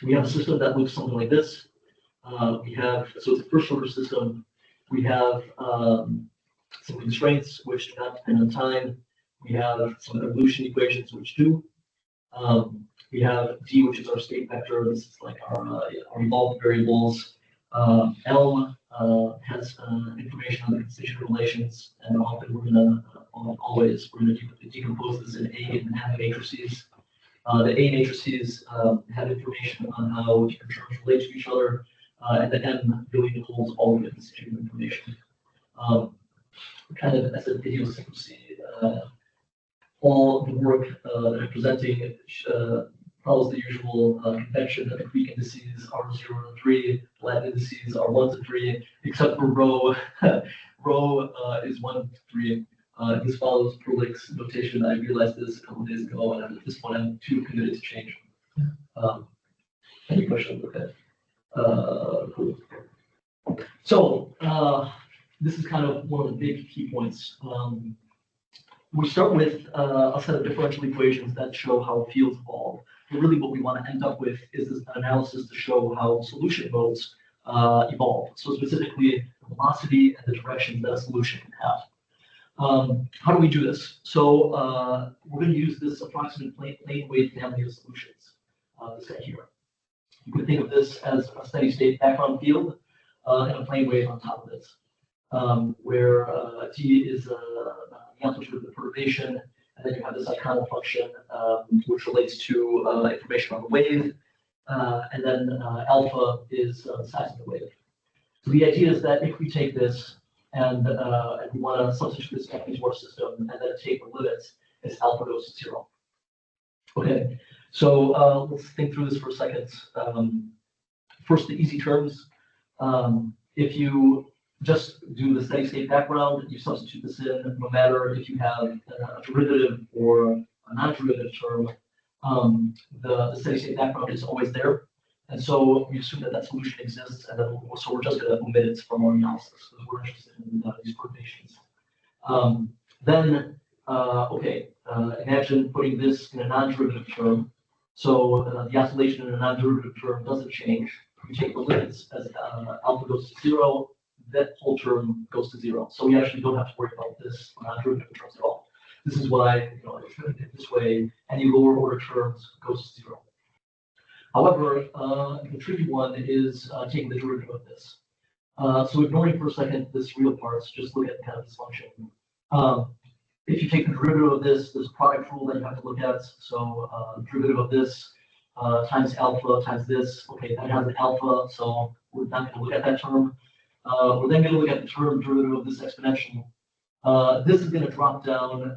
We have a system that looks something like this. So it's a first order system. We have some constraints which do not depend on time. We have some evolution equations which do. We have D, which is our state vector. This is like our involved variables. L has information on the constituent relations, and often we're going to decompose this in A and M matrices. The A matrices have information on how different terms relate to each other. and the M really holds all of the stream information. Kind of as an idiosyncrasy, all the work that I'm presenting follows the usual convention that the Greek indices are 0 to 3, Latin indices are 1 to 3, except for rho. Rho is 1 to 3. This follows Perlick's notation. I realized this a couple of days ago, and at this point, I'm too committed to change. Any questions? Okay. Cool. So this is kind of one of the big key points. We start with a set of differential equations that show how fields evolve. But really what we want to end up with is this analysis to show how solution modes evolve. So specifically, the velocity and the directions that a solution can have. How do we do this? So we're going to use this approximate plane wave family of solutions, this guy here. You can think of this as a steady state background field and a plane wave on top of it, where T is the amplitude of the perturbation, and then you have this iconic function which relates to information on the wave, and then alpha is the size of the wave. So the idea is that if we take this and we want to substitute this back into our system and then take the limits as alpha goes to 0. Okay, so let's think through this for a second. First, the easy terms. If you just do the steady state background, you substitute this in, no matter if you have a derivative or a non-derivative term, the steady state background is always there. And so we assume that that solution exists, and then so we're just going to omit it from our analysis because we're interested in these perturbations. Imagine putting this in a non-derivative term. So the oscillation in a non-derivative term doesn't change. We take the limits as alpha goes to 0, that whole term goes to 0. So we actually don't have to worry about this non-derivative terms at all. This is why, this way, any lower order terms goes to 0. However, the tricky one is taking the derivative of this. So ignoring for a second this real parts, just look at kind of this function. If you take the derivative of this, there's a product rule that you have to look at. So derivative of this times alpha times this. Okay, that has an alpha, so we're not going to look at that term. We're then going to look at the term derivative of this exponential. This is going to drop down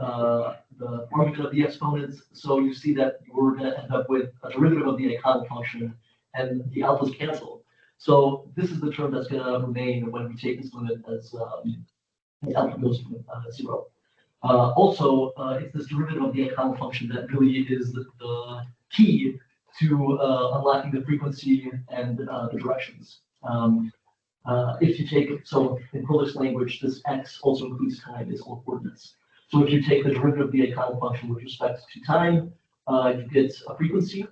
the argument of the exponents, so you see that we're going to end up with a derivative of the iconic function, and the alphas cancel. So this is the term that's going to remain when we take this limit as alpha goes to 0. Also, it's this derivative of the iconic function that really is the key to unlocking the frequency and the directions. If you take, so in Polish language, this x also includes time as all coordinates. So if you take the derivative of the iconic function with respect to time, you get a frequency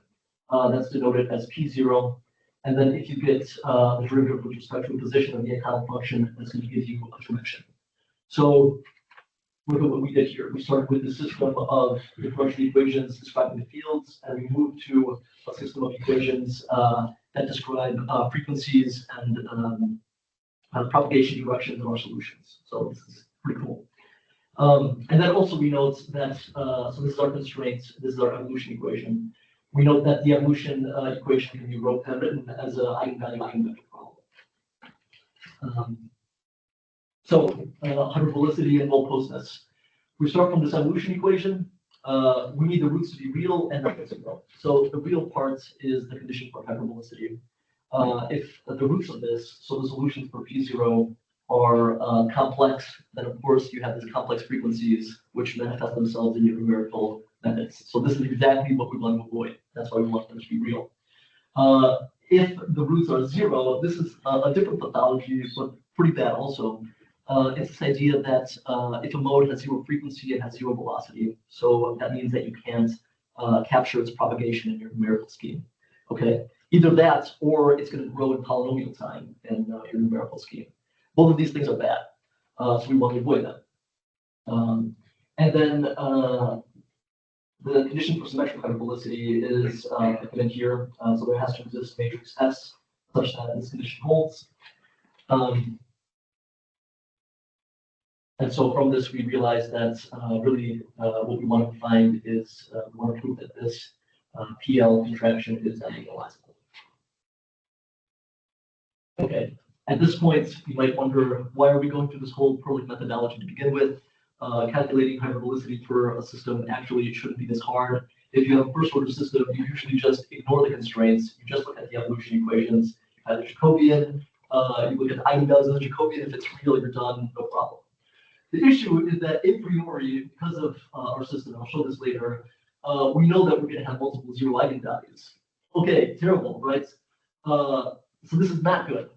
that's denoted as p0. And then if you get the derivative with respect to a position of the iconic function, that's going to give you a direction. So look at what we did here. We started with the system of differential equations describing the fields, and we moved to a system of equations that describe frequencies and propagation directions of our solutions. So this is pretty cool. And then also we note that, so this is our constraint, this is our evolution equation. We note that the evolution equation can be written as an eigenvalue-eigenvector problem. Hyperbolicity and multiposeness. We start from this evolution equation. We need the roots to be real and not 0. So the real part is the condition for hyperbolicity. If the roots of this, so the solutions for P0 are complex, then of course you have these complex frequencies which manifest themselves in your numerical methods. So this is exactly what we want to avoid. That's why we want them to be real. If the roots are 0, this is a different pathology, but pretty bad also. It's this idea that if a mode has 0 frequency, it has 0 velocity. So that means that you can't capture its propagation in your numerical scheme. Okay, either that or it's going to grow in polynomial time in your numerical scheme. Both of these things are bad, so we want to avoid them. And then the condition for symmetric hyperbolicity is given here. So there has to exist matrix S such that this condition holds. And so from this, we realize that really what we want to find is we want to prove that this PL contraction is annualizable. Okay, at this point, you might wonder, why are we going through this whole Perlich methodology to begin with? Calculating hyperbolicity for a system actually shouldn't be this hard. If you have a first order system, you usually just ignore the constraints. You just look at the evolution equations. You have the Jacobian, you look at the eigenvalues of the Jacobian. If it's real, you're done, no problem. The issue is that a priori, because of our system, I'll show this later, we know that we're going to have multiple zero eigenvalues. Okay, terrible, right? So this is not good.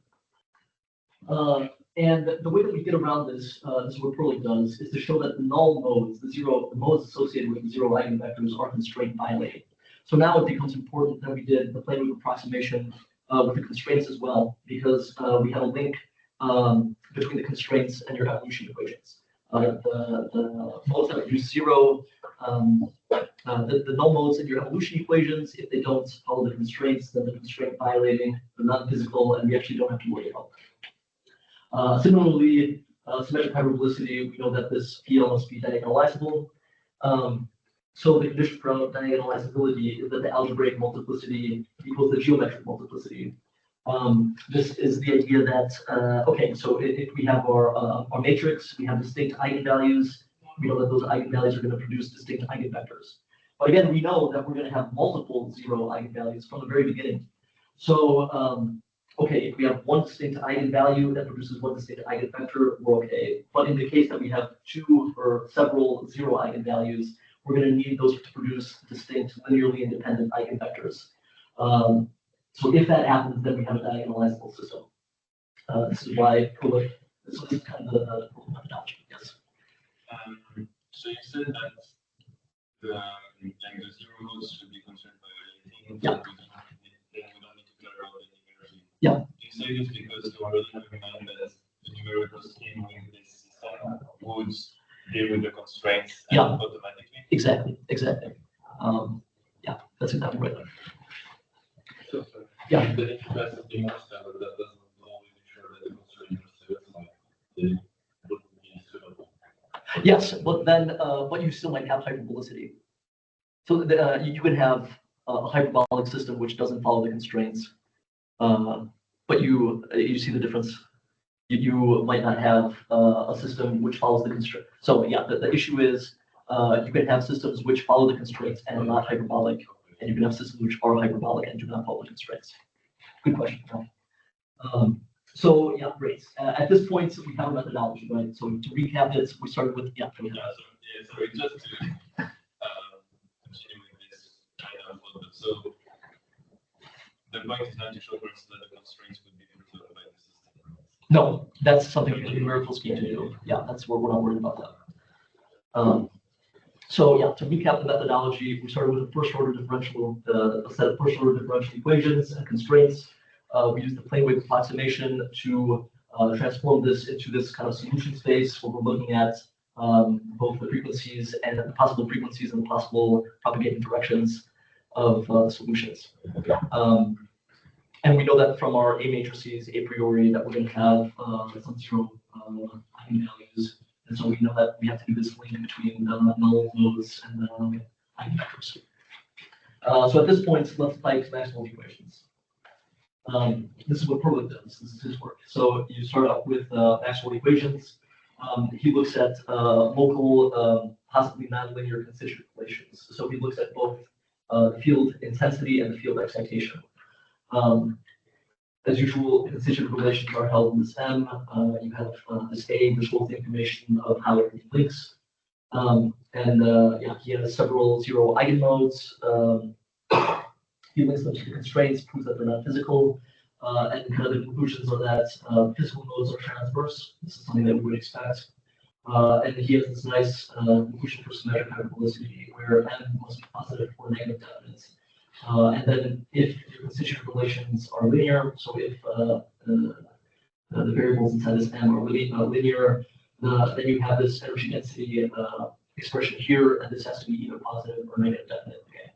And the way that we get around this, this is what Perlich does, is to show that the null modes, the modes associated with the zero eigenvectors are constraint violating. So now it becomes important that we did the plane wave approximation with the constraints as well, because we have a link between the constraints and your evolution equations. The modes that produce zero, the null modes in your evolution equations, if they don't follow the constraints, then they're constraint violating, they're non-physical, and we actually don't have to worry about them. Similarly, symmetric hyperbolicity, we know that this PL must be diagonalizable. So the condition for diagonalizability is that the algebraic multiplicity equals the geometric multiplicity. This is the idea that, okay, so if we have our matrix, we have distinct eigenvalues, we know that those eigenvalues are going to produce distinct eigenvectors. But again, we know that we're going to have multiple zero eigenvalues from the very beginning. So, okay, if we have one distinct eigenvalue that produces one distinct eigenvector, we're okay. But in the case that we have two or several zero eigenvalues, we're going to need those to produce distinct linearly independent eigenvectors. So if that happens, then we have a diagonalizable system. This is why Perlich, this is kind of the methodology, yes. So you said that the zero modes should be constrained by anything. Yeah. We don't need to declare out any energy. Yeah. Do you say this because you already have in mind that the numerical scheme with this system would deal with the constraints automatically? Exactly. Yeah, that's exactly right. Yeah. But if you pass something more standard, that doesn't always ensure that the constraints are satisfied. It wouldn't be suitable. Yes, but then, but you still might have hyperbolicity. So you could have a hyperbolic system which doesn't follow the constraints, but you see the difference. You might not have a system which follows the constraint. So yeah, the issue is you can have systems which follow the constraints and are not hyperbolic, and you can have systems which are hyperbolic and do not follow the constraints. Good question. So yeah, great. At this point, we have a methodology, right? So to recap it, we started with Sorry, just to continue with this kind of follow-up. So the point is not to show for instance that the constraints would be fulfilled by the system. No, that's something for the numerical scheme to do. Yeah, that's where we're not worried about that. So yeah, to recap the methodology, we started with a first order differential, a set of first order differential equations and constraints. We used the plane wave approximation to transform this into this kind of solution space where we're looking at both the frequencies and the possible frequencies and the possible propagating directions of solutions. And we know that from our A matrices a priori that we're going to have some zero eigenvalues. And so we know that we have to do this link between the null modes and the eigenvectors. So at this point, let's apply it to Maxwell's equations. This is what Perlich does. This is his work. So you start off with Maxwell equations. He looks at local, possibly nonlinear constituent relations. So he looks at both the field intensity and the field excitation. As usual, constituent relations are held in this M. You have this A, which holds the information of how everything links. Yeah, he has several zero eigenmodes. He links them to the constraints, proves that they're not physical. And kind of the conclusions are that physical modes are transverse. This is something that we would expect. And he has this nice conclusion for symmetric hyperbolicity where M must be positive or negative definite. And then if your constituent relations are linear, so if the variables inside this M are linear, then you have this energy density expression here, and this has to be either positive or negative definite. Okay.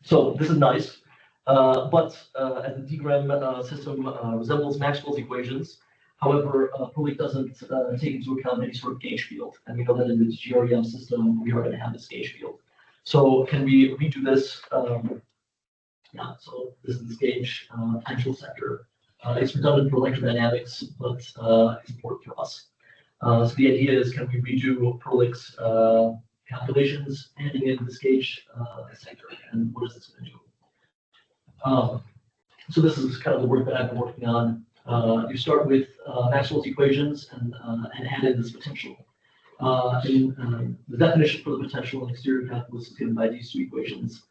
So this is nice, but as the D-gram system resembles Maxwell's equations, however, Perlich doesn't take into account any sort of gauge field, and we know that in this GREM system we are going to have this gauge field. So can we redo this? Yeah, so this is this gauge potential sector. It's redundant for electrodynamics, but it's important for us. So the idea is, can we redo Perlich's calculations, adding in this gauge sector, and what is this going to do? So this is kind of the work that I've been working on. You start with Maxwell's equations and add in this potential. The definition for the potential in exterior calculus is given by these two equations.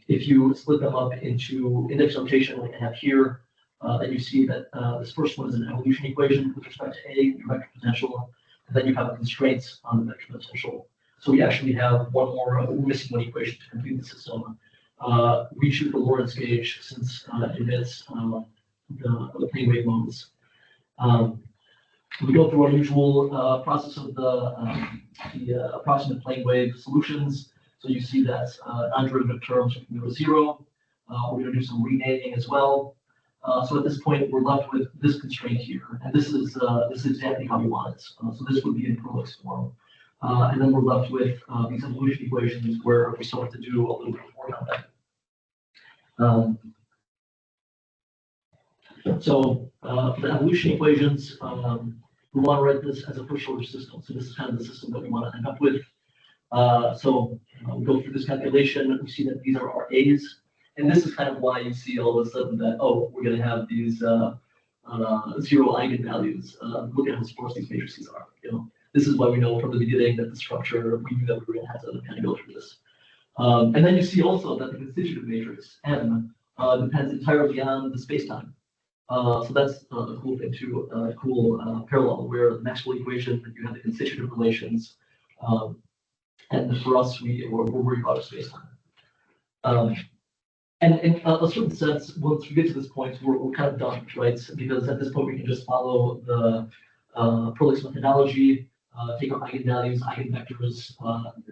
If you split them up into index notation like I have here, then you see that this first one is an evolution equation with respect to A, your vector potential, and then you have constraints on the vector potential. So we actually have one more, we're missing one equation to complete the system. We choose the Lorentz gauge since it emits the plane wave modes. We go through our usual process of the approximate plane wave solutions. So you see that non-derivative terms are going to go to 0. We're going to do some renaming as well. So at this point, we're left with this constraint here, and this is exactly how we want it. So this would be in Perlich's form, and then we're left with these evolution equations where we still have to do a little bit of work on that. So for the evolution equations, we want to write this as a first-order system. So this is kind of the system that we want to end up with. So we go through this calculation. We see that these are our A's. And this is kind of why you see all of a sudden that, oh, we're going to have these 0 eigenvalues. Look at how sparse these matrices are. This is why we know from the beginning that the structure, we knew that we were going to have to kind of go through this. And then you see also that the constitutive matrix, M, depends entirely on the spacetime. So that's a cool thing too, a cool parallel where the Maxwell equation, you have the constitutive relations. And for us, we're worried about spacetime. And in a certain sense, once we get to this point, we're kind of done, right? Because at this point, we can just follow the Perlich's methodology, take our eigenvalues, eigenvectors,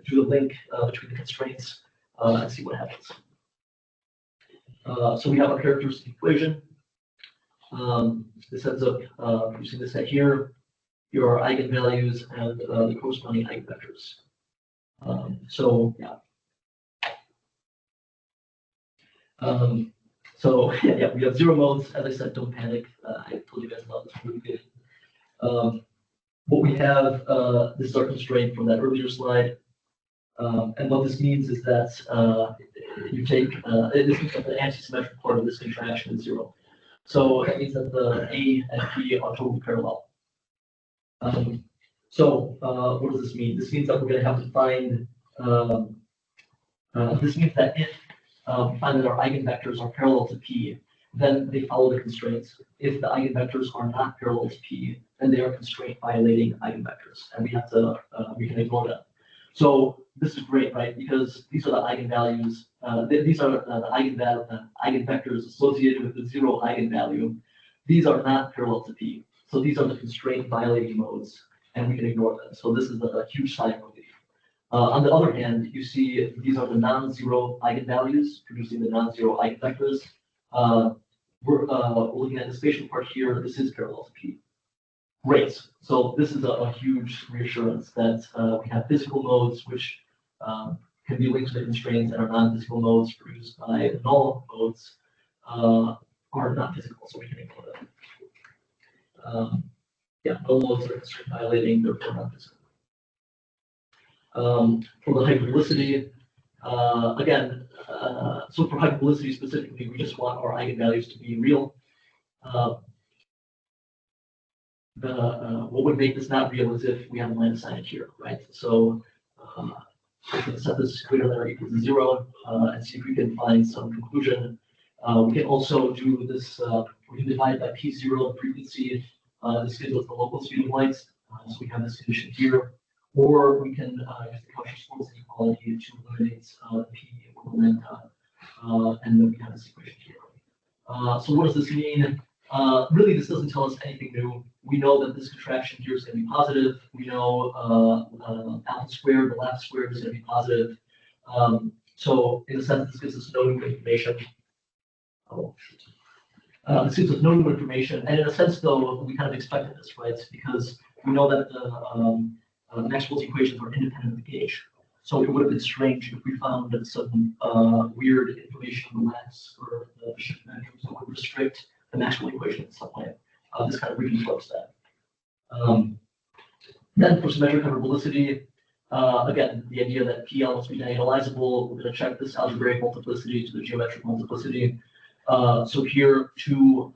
do the link between the constraints, and see what happens. So we have our characteristic equation. This ends up producing this set here, your eigenvalues, and the corresponding eigenvectors. So yeah. So yeah, we have 0 modes. As I said, don't panic. I told you guys about this from the beginning. What we have, this is our constraint from that earlier slide. And what this means is that you take, this means that the anti-symmetric part of this contraction is 0. So that means that the A and P are totally parallel. So what does this mean? This means that we're going to have to find, this means that if we find that our eigenvectors are parallel to P, then they follow the constraints. If the eigenvectors are not parallel to P, then they are constraint violating eigenvectors, and we have to we can ignore them. So this is great, right? Because these are the eigenvalues. These are the eigenvectors associated with the 0 eigenvalue. These are not parallel to P. So these are the constraint violating modes, and we can ignore them. So this is a huge sign of relief. On the other hand, you see these are the non-zero eigenvalues producing the non-zero eigenvectors. We're looking at the spatial part here. This is parallel to P. Great. So this is a huge reassurance that we have physical modes which can be linked to the constraints, and our non-physical modes produced by the null modes are not physical, so we can ignore them. Yeah, null modes are constraint violating, therefore not physical. For the hyperbolicity, again, so for hyperbolicity specifically, we just want our eigenvalues to be real. What would make this not real is if we have a line assigned here, right? So we can set this greater than or equal to 0 and see if we can find some conclusion. We can also do this, we can divide by P0 frequency. This gives us the local speed of light. So we have this condition here. Or we can use the Cauchy-Schwarz inequality to eliminate P or lambda, and then we have this equation here. So what does this mean? Really, this doesn't tell us anything new. We know that this contraction here is going to be positive. We know alpha squared, the left squared is going to be positive. So in a sense, this gives us no new information. This gives us no new information. And in a sense, though, we kind of expected this, right? Because we know that the Maxwell's equations are independent of the gauge. So it would have been strange if we found some weird information on the lens or the shift mechanisms that would restrict the Maxwell equation in some way. This kind of reconstructs that. Then for symmetric hyperbolicity, again, the idea that PL must be diagonalizable, we're going to check this algebraic multiplicity to the geometric multiplicity. So here, two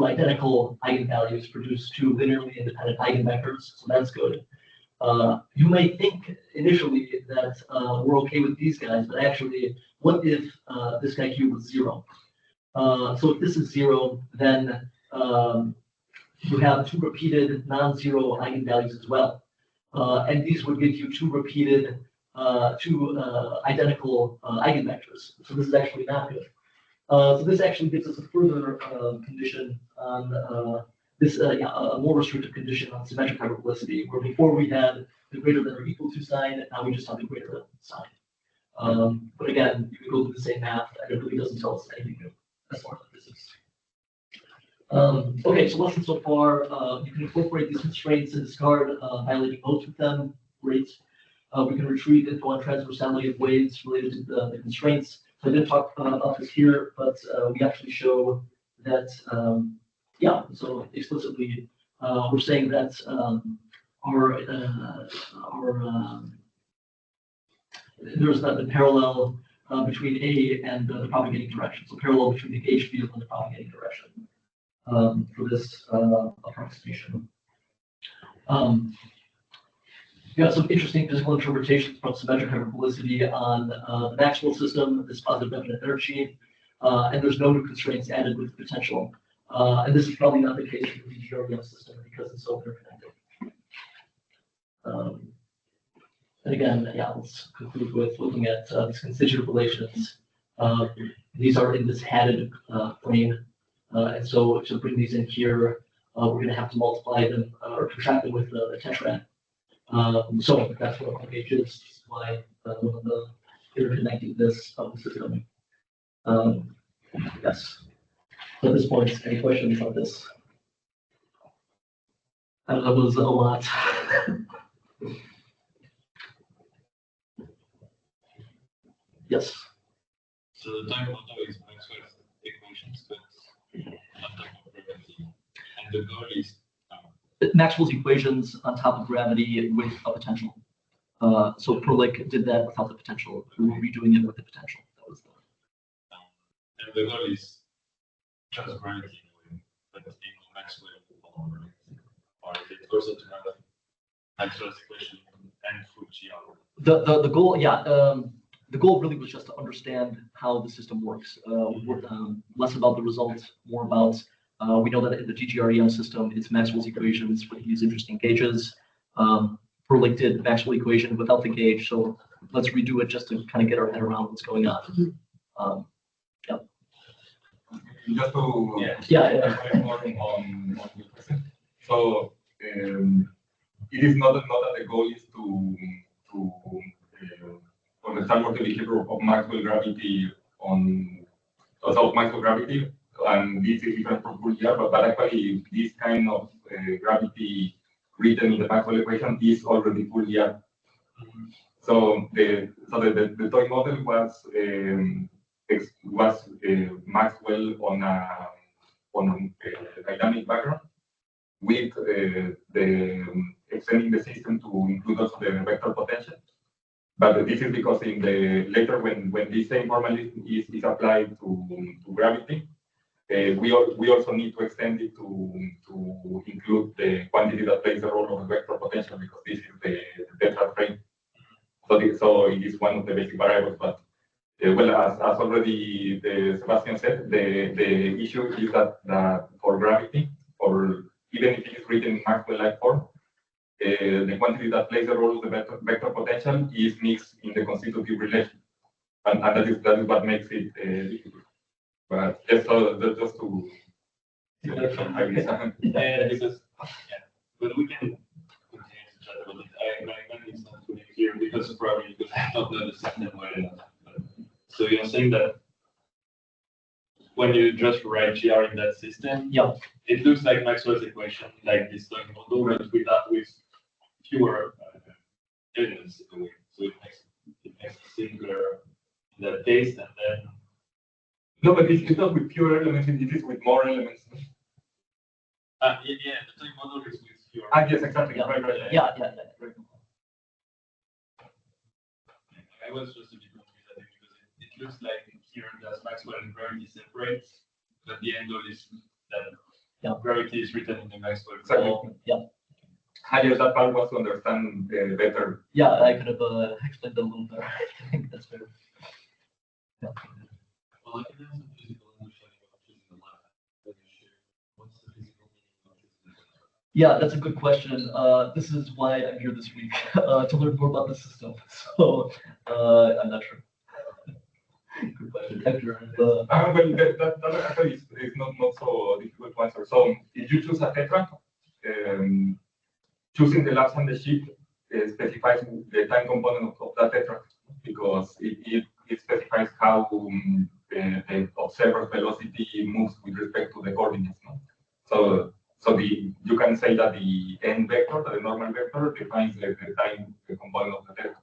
identical eigenvalues produce two linearly independent eigenvectors, so that's good. You may think initially that we're okay with these guys, but actually, what if this guy here was 0? So if this is 0, then you have two repeated non-zero eigenvalues as well. And these would give you two repeated, identical eigenvectors. So this is actually not good. So this actually gives us a further condition on a more restrictive condition on symmetric hyperbolicity, where before we had the greater than or equal to sign, now we just have the greater than sign. But again, you can go through the same math, and it really doesn't tell us anything new as far as this is. Okay, so lesson so far, you can incorporate these constraints and discard violating most of them. Great. We can retrieve info on transversality of waves related to the constraints. So I didn't talk about this here, but we actually show that, so explicitly, we're saying that there's the parallel between A and the propagating direction. So parallel between the gauge field and the propagating direction for this approximation. We have some interesting physical interpretations from symmetric hyperbolicity on the Maxwell system, this positive definite energy, and there's no new constraints added with the potential. And this is probably not the case for the DGREM system because it's so interconnected. And again, let's conclude with looking at these constitutive relations. These are in this hatted plane. And so to bring these in here, we're going to have to multiply them or contract them with the tetrad. So that's what a gauge is. This is why the interconnectedness of the system. Yes. So at this point, any questions on this? That was a lot. Yes. So the time model is Maxwell's equations, but on top of gravity. And the goal is Maxwell's equations on top of gravity with a potential. So Perlich did that without the potential. We were redoing it with the potential. That was the. And the goal is just gravity, but in Maxwell form, or is it also to have Maxwell's equation and full GR? The goal, the goal really was just to understand how the system works. Less about the results, more about we know that in the DGREM system, it's Maxwell's equations with these interesting gauges. Perlich did the Maxwell equation without the gauge, so let's redo it just to kind of get our head around what's going on. Just to more on your question. So it is not that the goal is to understand what the behavior of Maxwell gravity of Maxwell gravity, and this is different from full GR, but actually this kind of gravity written in the Maxwell equation is already full GR. So the toy model was Maxwell on a dynamic background with extending the system to include also the vector potential. But this is because in the later when this same formalism is applied to gravity, we also need to extend it to include the quantity that plays the role of the vector potential, because this is the tetrad frame. So it is one of the basic variables. But well, as already Sebastian said, the issue is that for gravity, or even if it is written in Maxwell-like form, the quantity that plays the role of the vector potential is mixed in the constitutive relation, and that is what makes it difficult. But just to but we can continue to chat about it. My mind is not fully clear because probably I don't understand them well enough. So you're saying that when you just write GR in that system, it looks like Maxwell's equation, like this toy model, but with fewer elements in a way. So it makes it simpler in that case, and then No, but it's not with fewer elements, it is with more elements. Yeah, the time model is with your. Yes, exactly. Yeah. Right. Yeah. I was just a bit confused because it looks like here there's Maxwell and gravity separate, but the end goal is that gravity is written in the Maxwell form. Yeah. Yes, that part was to understand better. Yeah, I could have explained that a little better. I think that's fair. Yeah. Well, I can have some physical understanding of physical lab that you share. What's the physical meaning of physical? Yeah, that's a good question. This is why I'm here this week to learn more about the system. So I'm not sure. Good question. Well, that actually is not so difficult to answer. So if you choose a tetrad, choosing the labs on the sheet specifies the time component of that tetrad because it specifies how the observer's velocity moves with respect to the coordinates. No? So you can say that the n vector, the normal vector, defines the time component of the tetrad.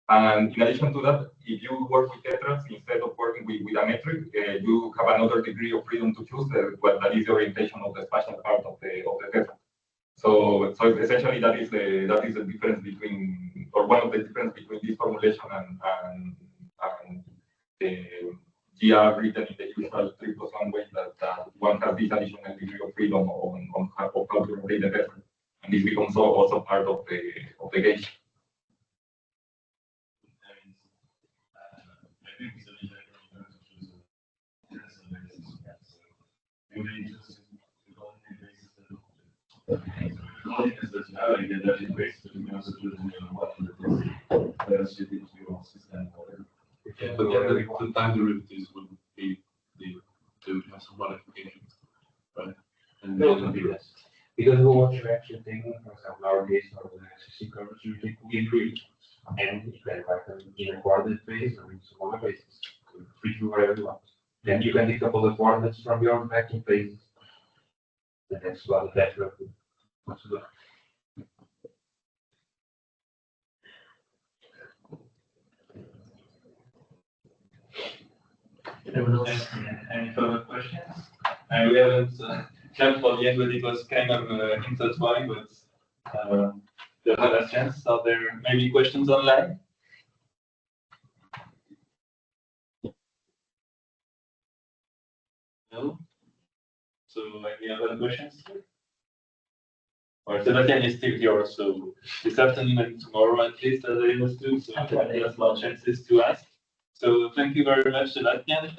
And in addition to that, if you work with tetrads instead of working with a metric, you have another degree of freedom to choose that is the orientation of the spatial part of the tetrad. So essentially that is the difference between, or one of the difference between this formulation and the GR written in the usual 3+1 way that one has this additional degree of freedom on how to rotate the tetrad, and this becomes also part of the gauge. But the time derivatives would be to have some modifications, right? And then because what you're actually taking, for example, our case or the existing curves, you take free, and you can write them in a coordinate base or in some other bases, free to whatever you want. Then you can decouple the coordinates from your vector bases. And that's what the vector wants to do. Anyone else? Any further questions? And we haven't clapped for the end, but it was kind of intertwined, but the last chance. Are there maybe questions online? No? So any other questions? Or Sebastian is still here, so this afternoon and tomorrow at least, as I understood, so there's more chances to ask. So thank you very much, Sebastian.